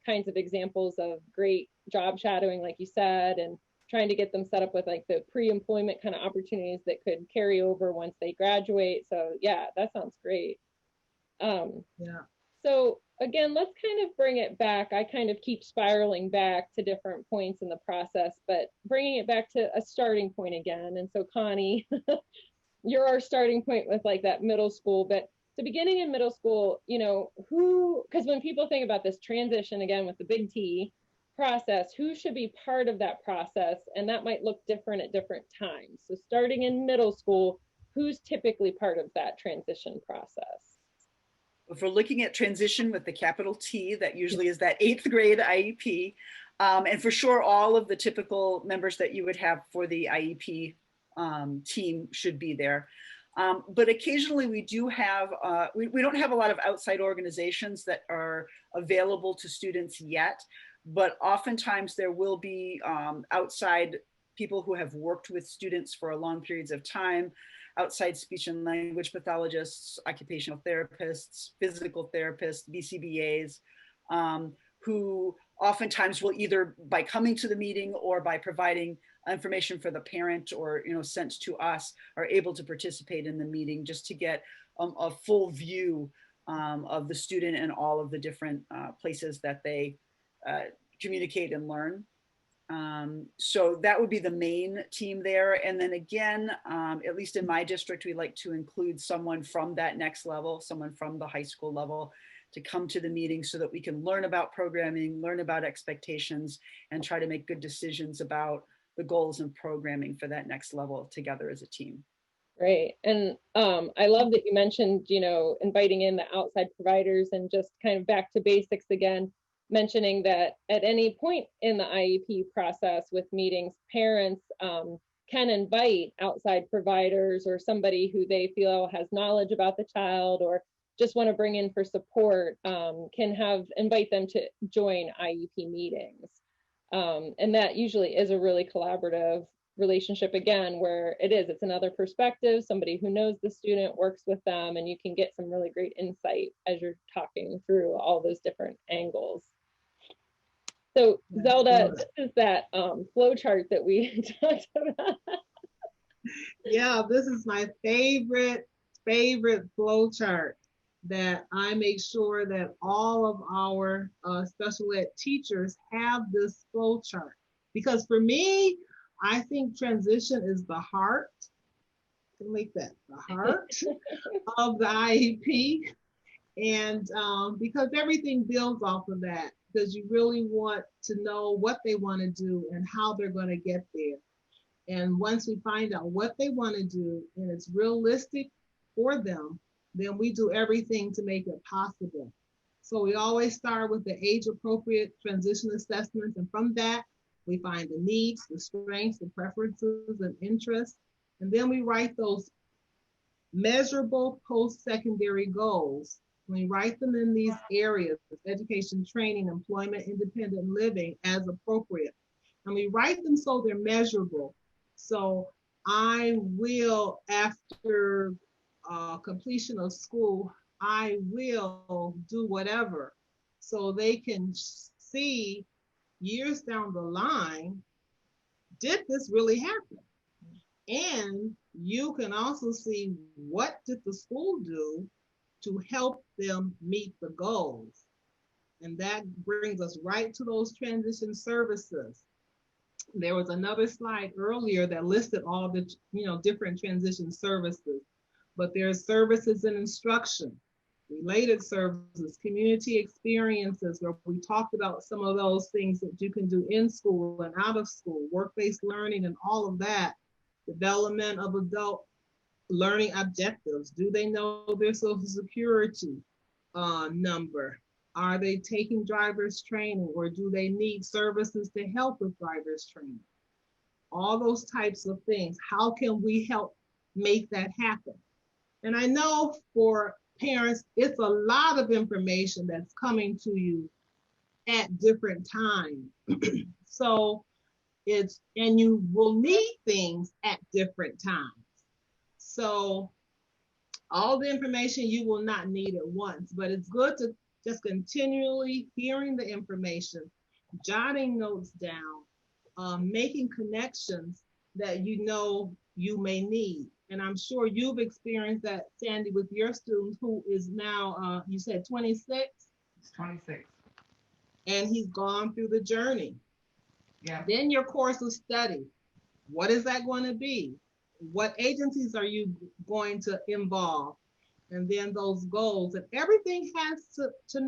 kinds of examples of great job shadowing, like you said, and trying to get them set up with like the pre-employment kind of opportunities that could carry over once they graduate. So yeah, that sounds great. Yeah. So again, let's kind of bring it back. I kind of keep spiraling back to different points in the process, but bringing it back to a starting point again. And so Connie, you're our starting point with like that middle school, but the beginning in middle school, you know, because when people think about this transition again with the big T process, who should be part of that process? And that might look different at different times. So starting in middle school, who's typically part of that transition process? If we're looking at transition with the capital T, that usually is that 8th grade IEP. And for sure, all of the typical members that you would have for the IEP team should be there. But occasionally we do have, we don't have a lot of outside organizations that are available to students yet, but oftentimes there will be outside people who have worked with students for long periods of time, outside speech and language pathologists, occupational therapists, physical therapists, BCBAs, who oftentimes will either by coming to the meeting or by providing information for the parent or sent to us are able to participate in the meeting just to get a full view of the student and all of the different places that they communicate and learn. So that would be the main team there. And then again, at least in my district, we like to include someone from that next level, someone from the high school level to come to the meeting so that we can learn about programming, learn about expectations, and try to make good decisions about the goals and programming for that next level together as a team. Great. And I love that you mentioned, inviting in the outside providers and just kind of back to basics again, mentioning that at any point in the IEP process with meetings, parents can invite outside providers or somebody who they feel has knowledge about the child or just want to bring in for support, can invite them to join IEP meetings. And that usually is a really collaborative relationship again, where it's another perspective, somebody who knows the student, works with them, and you can get some really great insight as you're talking through all those different angles. So Zelda, this is that flow chart that we talked about. Yeah, this is my favorite flow chart that I make sure that all of our special ed teachers have this flow chart. Because for me, I think transition is the heart, I can make that the heart of the IEP. And because everything builds off of that, because you really want to know what they want to do and how they're going to get there. And once we find out what they want to do and it's realistic for them, then we do everything to make it possible. So we always start with the age-appropriate transition assessments, and from that, we find the needs, the strengths, the preferences, and interests, and then we write those measurable post-secondary goals. We write them in these areas: education, training, employment, independent living, as appropriate. And we write them so they're measurable. So I will, after completion of school, I will do whatever, so they can see years down the line, did this really happen? And you can also see, what did the school do to help them meet the goals? And that brings us right to those transition services. There was another slide earlier that listed all the different transition services, but there's services in instruction, related services, community experiences, where we talked about some of those things that you can do in school and out of school, work-based learning and all of that, development of adult learning objectives? Do they know their social security number? Are they taking driver's training, or do they need services to help with driver's training? All those types of things. How can we help make that happen? And I know for parents, it's a lot of information that's coming to you at different times. So and you will need things at different times. So all the information you will not need at once, but it's good to just continually hearing the information, jotting notes down, making connections that you know you may need. And I'm sure you've experienced that, Sandy, with your student who is now, you said 26? It's 26. And he's gone through the journey. Yeah. Then your course of study, what is that going to be? What agencies are you going to involve? And then those goals, and everything has to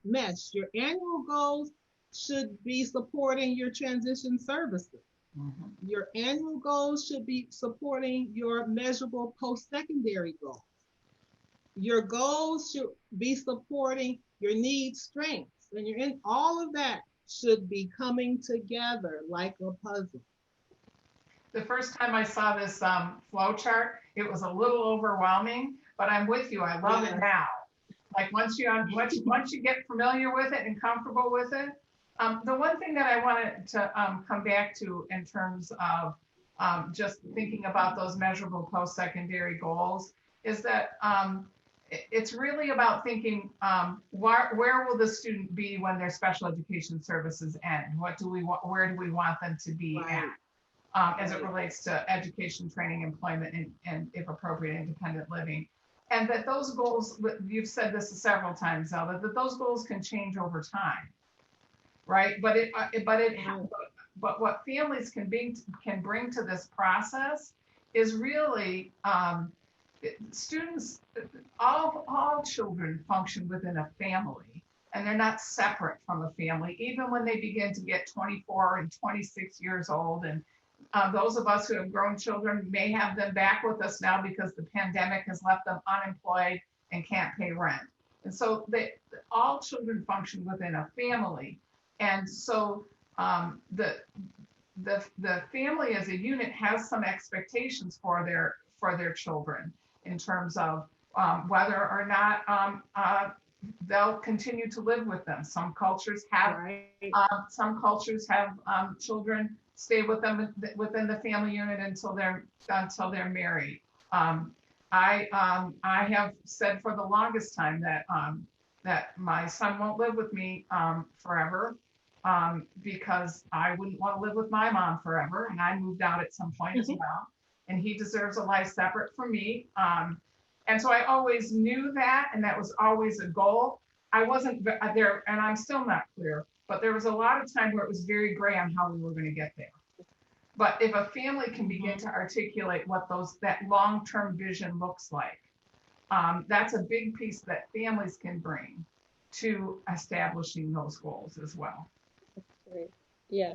mesh. Your annual goals should be supporting your transition services. Mhm. Your annual goals should be supporting your measurable post-secondary goals. Your goals should be supporting your needs, strengths, and all of that should be coming together like a puzzle. The first time I saw this flow chart, it was a little overwhelming, but I'm with you. I love it now. Like once you get familiar with it and comfortable with it. The one thing that I wanted to come back to in terms of just thinking about those measurable post-secondary goals is that it's really about thinking where will the student be when their special education services end? Where do we want them to be Right. at as it relates to education, training, employment, and if appropriate, independent living? And that those goals, you've said this several times, Zelda, that those goals can change over time, right? But what families can bring to this process is really students. All children function within a family, and they're not separate from a family, even when they begin to get 24 and 26 years old. And those of us who have grown children may have them back with us now because the pandemic has left them unemployed and can't pay rent. And so all children function within a family. And so the family as a unit has some expectations for their children in terms of whether or not they'll continue to live with them. Some cultures have children stay with them within the family unit until they're married. I have said for the longest time that my son won't live with me forever because I wouldn't want to live with my mom forever, and I moved out at some point as well. And he deserves a life separate from me. And so I always knew that, and that was always a goal. I wasn't there, and I'm still not clear, but there was a lot of time where it was very gray on how we were going to get there. But if a family can begin to articulate what that long-term vision looks like, that's a big piece that families can bring to establishing those goals as well. Great. Yeah.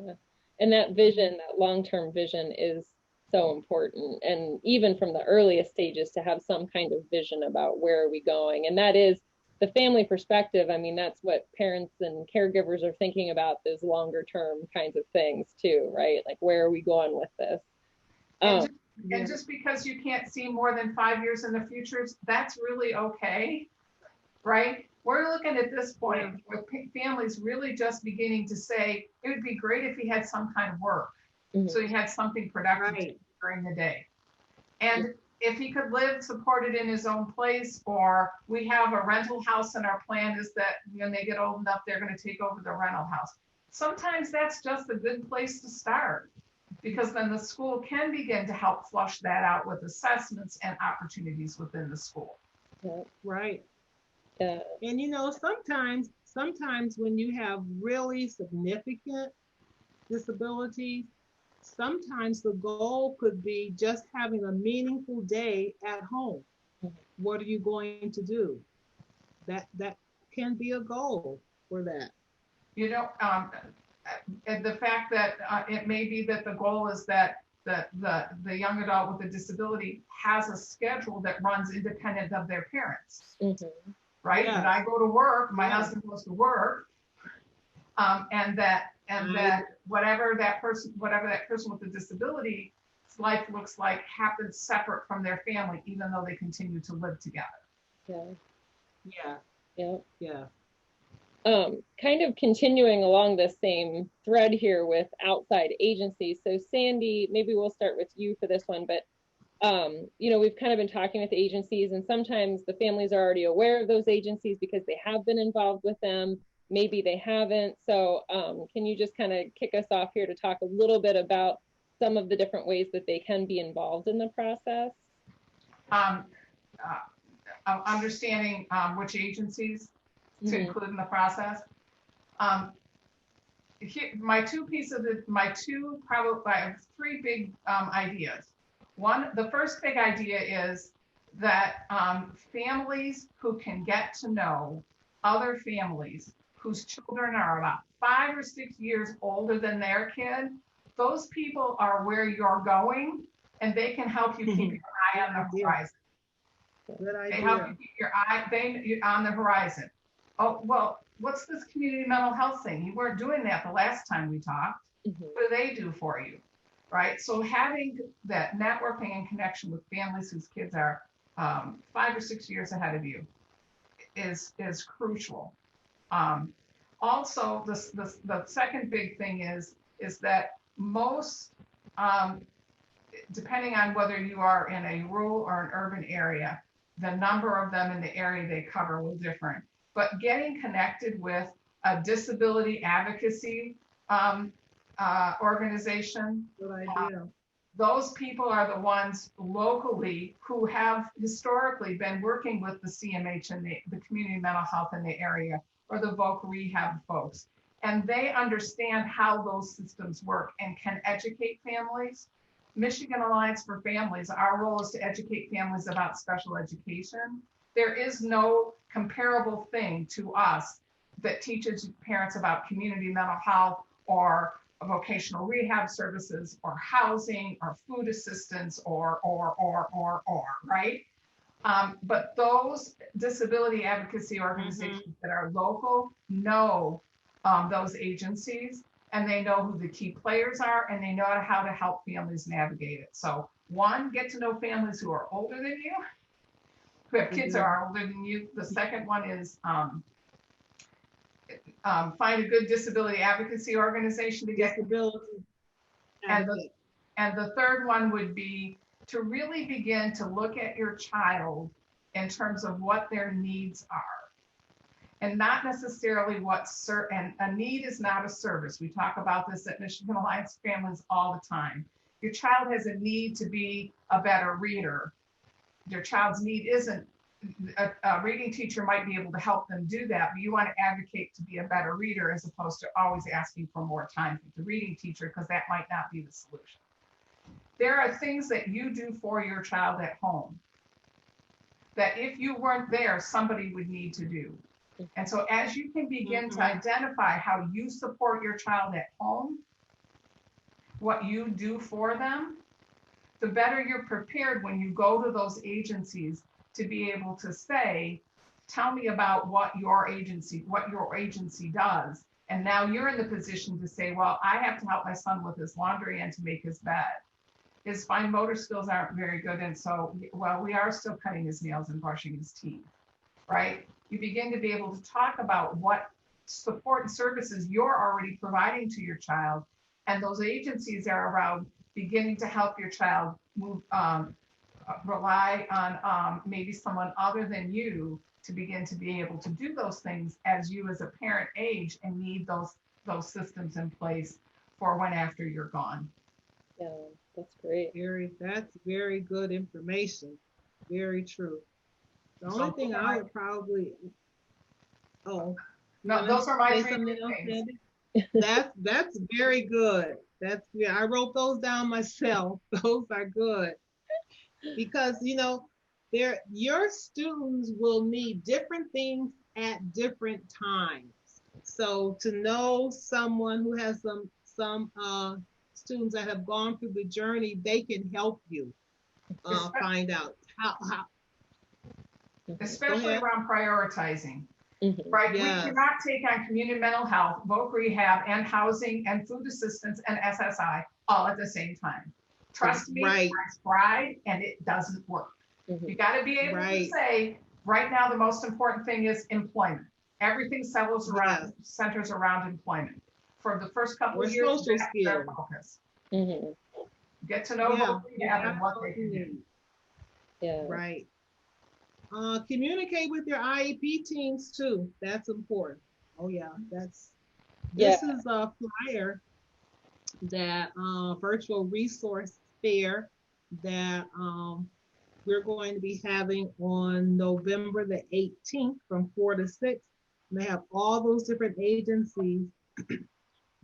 And that vision, that long-term vision is so important. And even from the earliest stages to have some kind of vision about where are we going. And that is the family perspective. I mean, that's what parents and caregivers are thinking about, those longer term kinds of things too, right? Like, where are we going with this? And just because you can't see more than 5 years in the future, that's really okay, right? We're looking at this point with families really just beginning to say, it would be great if he had some kind of work. Mm-hmm. So he had something productive during the day. And if he could live supported in his own place, or we have a rental house, and our plan is that when they get old enough, they're going to take over the rental house. Sometimes that's just a good place to start, because then the school can begin to help flush that out with assessments and opportunities within the school. Yeah. Right. Yeah. And sometimes when you have really significant disabilities, sometimes the goal could be just having a meaningful day at home. What are you going to do? That can be a goal for that. And the fact that it may be that the goal is that the young adult with a disability has a schedule that runs independent of their parents, right? Yeah. That I go to work, my Yeah. husband goes to work, and that whatever that person with a disability life looks like happens separate from their family, even though they continue to live together. Yeah. Yeah. Yeah. Yeah. Kind of continuing along the same thread here with outside agencies. So Sandy, maybe we'll start with you for this one, but we've kind of been talking with agencies, and sometimes the families are already aware of those agencies because they have been involved with them. Maybe they haven't. So can you just kind of kick us off here to talk a little bit about some of the different ways that they can be involved in the process? Understanding which agencies to include in the process. My three big ideas. The first big idea is that families who can get to know other families whose children are about 5 or 6 years older than their kid, those people are where you're going, and they can help you keep your eye on the horizon. Good idea. They help you keep your eye on the horizon. Oh, well, what's this community mental health thing? You weren't doing that the last time we talked. What do they do for you? Right? So having that networking and connection with families whose kids are 5 or 6 years ahead of you is crucial. Also, the second big thing is that most, depending on whether you are in a rural or an urban area, the number of them in the area they cover will differ. But getting connected with a disability advocacy organization, Good idea. those people are the ones locally who have historically been working with the CMH and the community mental health in the area, or the voc rehab folks. And they understand how those systems work and can educate families. Michigan Alliance for Families, our role is to educate families about special education. There is no comparable thing to us that teaches parents about community mental health or vocational rehab services or housing or food assistance or, right? But those disability advocacy organizations that are local know those agencies, and they know who the key players are, and they know how to help families navigate it. So one, get to know families who are older than you, who have kids that are older than you. The second one is find a good disability advocacy organization to get. Disability. And the third one would be to really begin to look at your child in terms of what their needs are. And not necessarily and a need is not a service. We talk about this at Michigan Alliance Families all the time. Your child has a need to be a better reader. Your child's need isn't, a reading teacher might be able to help them do that, but you want to advocate to be a better reader as opposed to always asking for more time with the reading teacher, because that might not be the solution. There are things that you do for your child at home that if you weren't there, somebody would need to do. And so as you can begin to identify how you support your child at home, what you do for them, the better you're prepared when you go to those agencies to be able to say, tell me about what your agency does. And now you're in the position to say, well, I have to help my son with his laundry and to make his bed. His fine motor skills aren't very good. And so, well, we are still cutting his nails and brushing his teeth, right? You begin to be able to talk about what support and services you're already providing to your child. And those agencies are around beginning to help your child move, rely on maybe someone other than you to begin to be able to do those things as you as a parent age and need those systems in place for when after you're gone. Yeah, that's great. That's very good information. Very true. The only thing I would probably, no, those are my three things. That's very good. I wrote those down myself. Those are good. Because your students will need different things at different times. So to know someone who has some students that have gone through the journey, they can help you find out how. Especially around prioritizing. Mhm. Right, Yes. we cannot take on community mental health, voc rehab, and housing, and food assistance, and SSI all at the same time. Trust me, Right. I've tried, and it doesn't work. Mhm. You got to be able to Right. say, right now, the most important thing is employment. Everything centers around employment. For the first couple Or of years, social that's their skills. focus. Mhm. Get to know Yeah, voc rehab and what they can do. absolutely. Yeah. Right. Communicate with your IEP teams too. That's important. Oh yeah, this is a flyer that virtual resource fair that we're going to be having on November the 18th from 4 to 6. And they have all those different agencies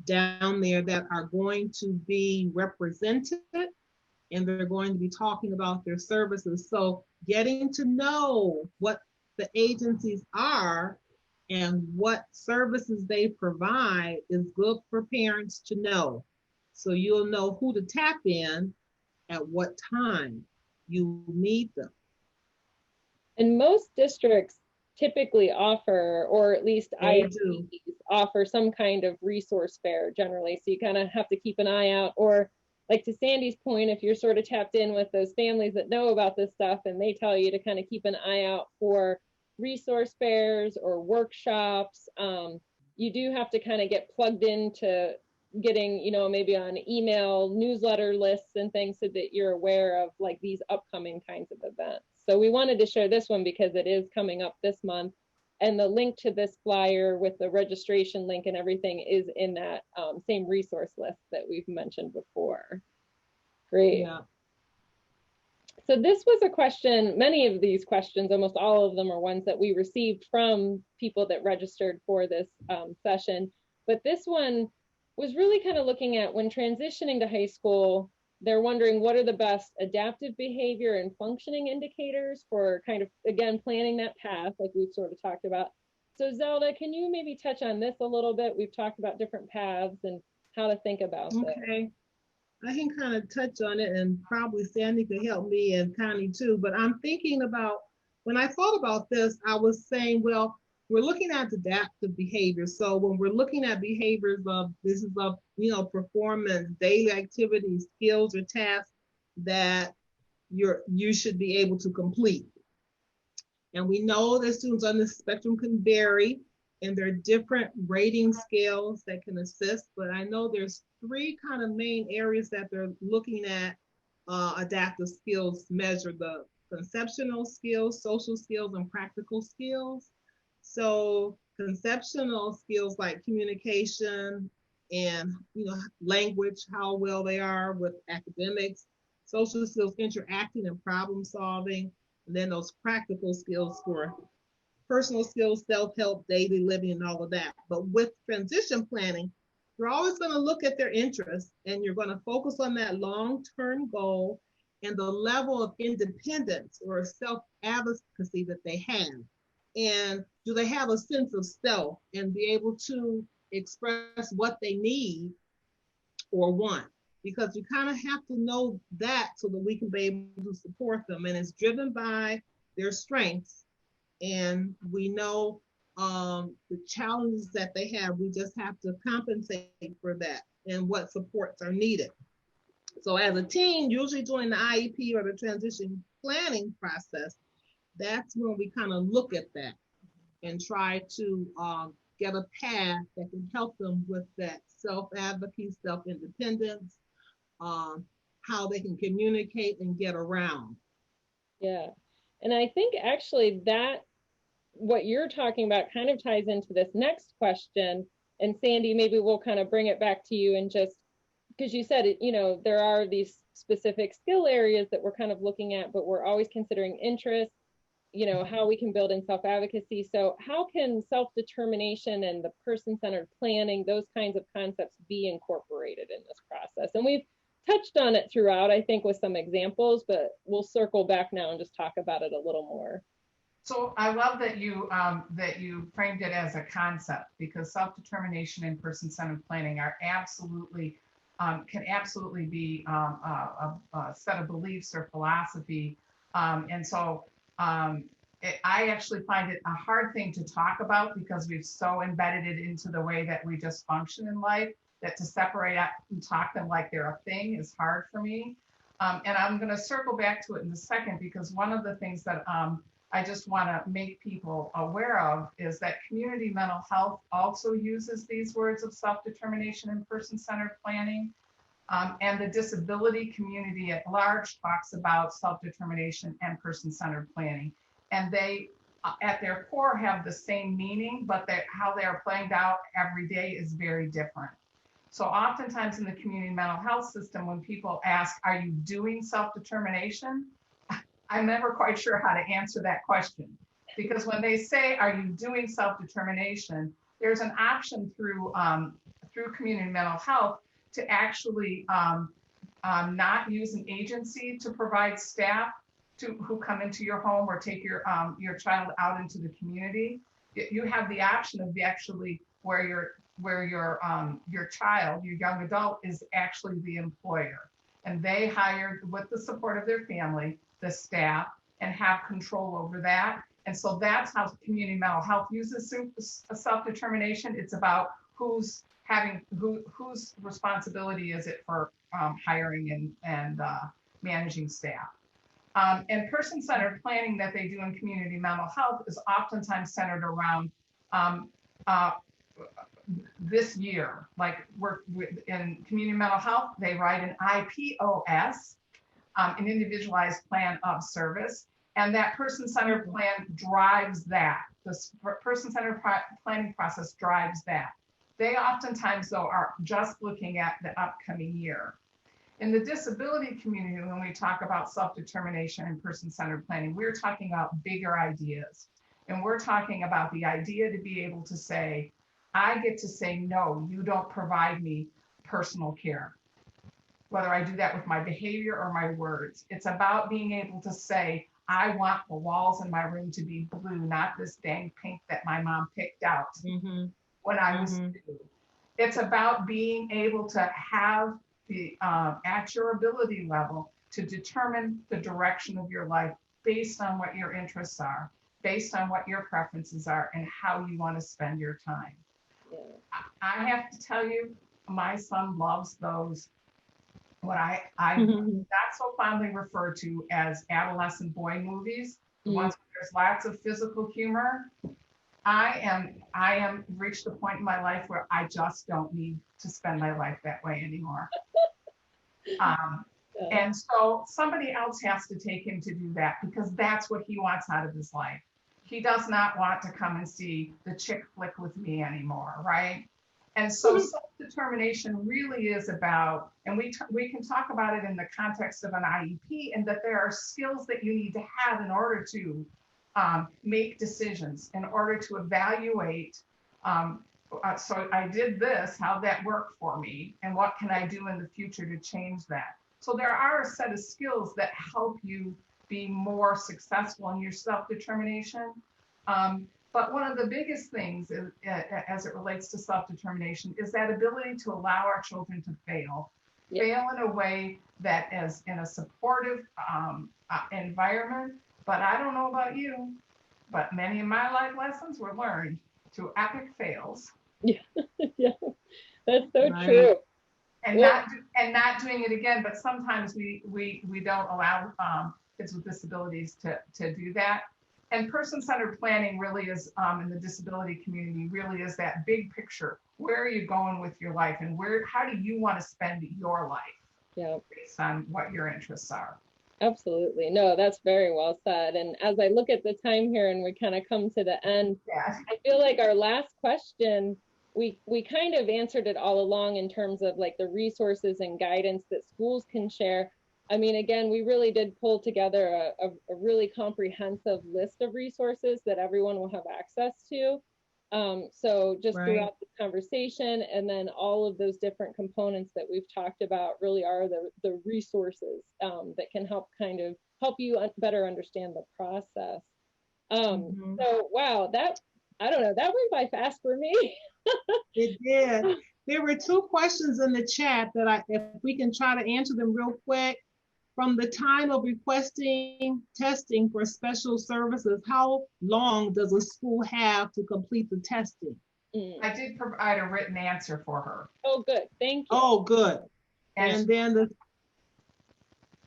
down there that are going to be represented, and they're going to be talking about their services. So getting to know what the agencies are and what services they provide is good for parents to know. So you'll know who to tap in at what time you need them. And most districts typically offer, or at least They IEPs do. offer some kind of resource fair generally. So you kind of have to keep an eye out, or like to Sandy's point, if you're sort of tapped in with those families that know about this stuff and they tell you to kind of keep an eye out for resource fairs or workshops, you do have to kind of get plugged into getting, you know, maybe on email newsletter lists and things so that you're aware of like these upcoming kinds of events. So we wanted to share this one because it is coming up this month, and the link to this flyer with the registration link and everything is in that same resource list that we've mentioned before. Great. Yeah. So this was a question, many of these questions, almost all of them are ones that we received from people that registered for this session. But this one was really kind of looking at when transitioning to high school, they're wondering what are the best adaptive behavior and functioning indicators for kind of, again, planning that path like we've sort of talked about. So Zelda, can you maybe touch on this a little bit? We've talked about different paths and how to think about this. Okay. I can kind of touch on it, and probably Sandy could help me, and Connie too. But I'm thinking about, when I thought about this, I was saying, well, we're looking at adaptive behavior. So when we're looking at behaviors of, this is of, you know, performance, daily activities, skills, or tasks that you should be able to complete. And we know that students on the spectrum can vary, and there are different rating scales that can assist, but I know there's 3 kind of main areas that they're looking at adaptive skills measure: the conceptual skills, social skills, and practical skills. So conceptual skills like communication and, you know, language, how well they are with academics; social skills, interacting and problem solving; and then those practical skills for personal skills, self-help, daily living, and all of that. But with transition planning, you're always going to look at their interests, and you're going to focus on that long-term goal and the level of independence or self-advocacy that they have. And do they have a sense of self and be able to express what they need or want? Because you kind of have to know that so that we can be able to support them. And it's driven by their strengths. And we know the challenges that they have. We just have to compensate for that and what supports are needed. So as a team, usually during the IEP or the transition planning process, that's when we kind of look at that and try to get a path that can help them with that self-advocacy, self-independence, how they can communicate and get around. Yeah. And I think actually that what you're talking about kind of ties into this next question. And Sandy, maybe we'll kind of bring it back to you, and just because you said it, you know, there are these specific skill areas that we're kind of looking at, but we're always considering interests, you know, how we can build in self-advocacy. So how can self-determination and the person-centered planning, those kinds of concepts, be incorporated in this process? And we've touched on it throughout, I think, with some examples, but we'll circle back now and just talk about it a little more. So I love that you framed it as a concept, because self-determination and person-centered planning are absolutely can absolutely be a set of beliefs or philosophy. And so I actually find it a hard thing to talk about because we've so embedded it into the way that we just function in life that to separate out and talk them like they're a thing is hard for me. And I'm going to circle back to it in a second because one of the things that I just want to make people aware of is that community mental health also uses these words of self-determination and person-centered planning. And the disability community at large talks about self-determination and person-centered planning. And they, at their core, have the same meaning, but how they are played out every day is very different. So oftentimes in the community mental health system, when people ask, are you doing self-determination? I'm never quite sure how to answer that question. Because when they say, are you doing self-determination, there's an option through community mental health to actually not use an agency to provide staff who come into your home or take your child out into the community. You have the option of actually where your child, your young adult, is actually the employer, and they hire, with the support of their family, the staff, and have control over that. And so that's how community mental health uses self-determination. It's about whose responsibility is it for hiring and managing staff. And person-centered planning that they do in community mental health is oftentimes centered around this year. Like in community mental health, they write an IPOS, an individualized plan of service, and that person-centered plan drives that. The person-centered planning process drives that. They oftentimes, though, are just looking at the upcoming year. In the disability community, when we talk about self-determination and person-centered planning, we're talking about bigger ideas. And we're talking about the idea to be able to say, I get to say, no, you don't provide me personal care. Whether I do that with my behavior or my words. It's about being able to say, I want the walls in my room to be blue, not this dang pink that my mom picked out when I was 2. It's about being able to have the at your ability level to determine the direction of your life based on what your interests are, based on what your preferences are, and how you want to spend your time. Yeah. I have to tell you, my son loves those, what I not so fondly refer to as adolescent boy movies, the ones where there's lots of physical humor. I am reached a point in my life where I just don't need to spend my life that way anymore. And so somebody else has to take him to do that because that's what he wants out of his life. He does not want to come and see the chick flick with me anymore, right? And so self-determination really is about, and we can talk about it in the context of an IEP, and that there are skills that you need to have in order to make decisions, in order to evaluate. So I did this, how'd that work for me? And what can I do in the future to change that? So there are a set of skills that help you be more successful in your self-determination. But one of the biggest things is, as it relates to self-determination is that ability to allow our children to fail in a way that is in a supportive environment. But I don't know about you, but many of my life lessons were learned through epic fails. Yeah, yeah, that's so true. And not doing it again. But sometimes we don't allow kids with disabilities to do that. And person-centered planning really is, in the disability community, really is that big picture. Where are you going with your life, and how do you want to spend your life? Yeah, based on what your interests are. Absolutely. No, that's very well said. And as I look at the time here and we kind of come to the end, I feel like our last question, we kind of answered it all along in terms of like the resources and guidance that schools can share. I mean, again, we really did pull together a really comprehensive list of resources that everyone will have access to. So just throughout the conversation, and then all of those different components that we've talked about really are the resources that can help you better understand the process. So wow, that I don't know, that went by fast for me. It did. There were two questions in the chat that if we can try to answer them real quick. From the time of requesting testing for special services, how long does a school have to complete the testing? I did provide a written answer for her. Oh, good, thank you. Oh, good. And,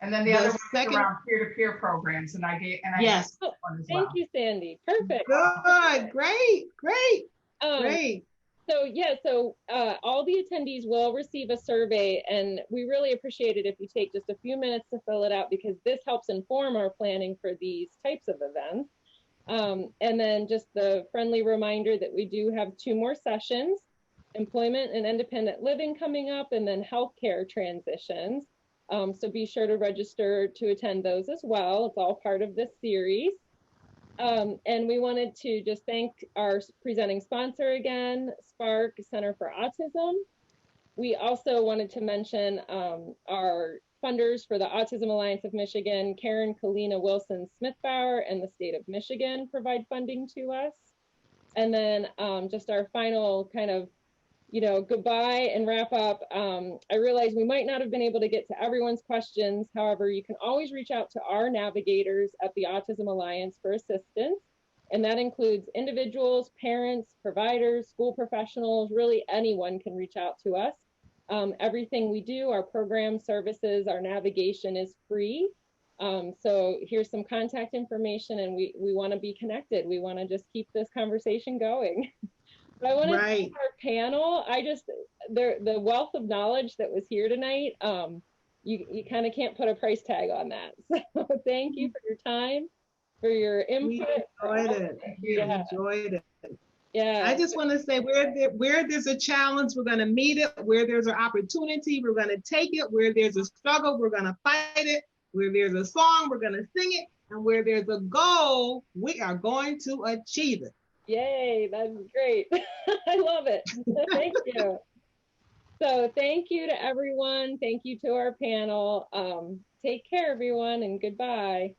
And then the other one was second, around peer-to-peer programs, and I yes. Oh, one as thank well. you, Sandy, perfect. Good, great, great, great. So yeah, all the attendees will receive a survey, and we really appreciate it if you take just a few minutes to fill it out, because this helps inform our planning for these types of events. And then just the friendly reminder that we do have 2 more sessions, employment and independent living coming up, and then healthcare transitions. So be sure to register to attend those as well. It's all part of this series. And we wanted to just thank our presenting sponsor again, Spark Center for Autism. We also wanted to mention our funders for the Autism Alliance of Michigan, Karen Kalina Wilson Smithbauer, and the state of Michigan provide funding to us. And then just our final kind of, goodbye and wrap up. I realize we might not have been able to get to everyone's questions. However, you can always reach out to our navigators at the Autism Alliance for assistance. And that includes individuals, parents, providers, school professionals, really anyone can reach out to us. Everything we do, our program services, our navigation is free. So here's some contact information, and we want to be connected. We want to just keep this conversation going. I want to thank our panel. The wealth of knowledge that was here tonight, you kind of can't put a price tag on that. So thank you for your time, for your input. We enjoyed it. Yeah. I just want to say where there's a challenge, we're going to meet it. Where there's an opportunity, we're going to take it. Where there's a struggle, we're going to fight it. Where there's a song, we're going to sing it. And where there's a goal, we are going to achieve it. Yay, that's great. I love it. Thank you. So thank you to everyone. Thank you to our panel. Take care, everyone, and goodbye.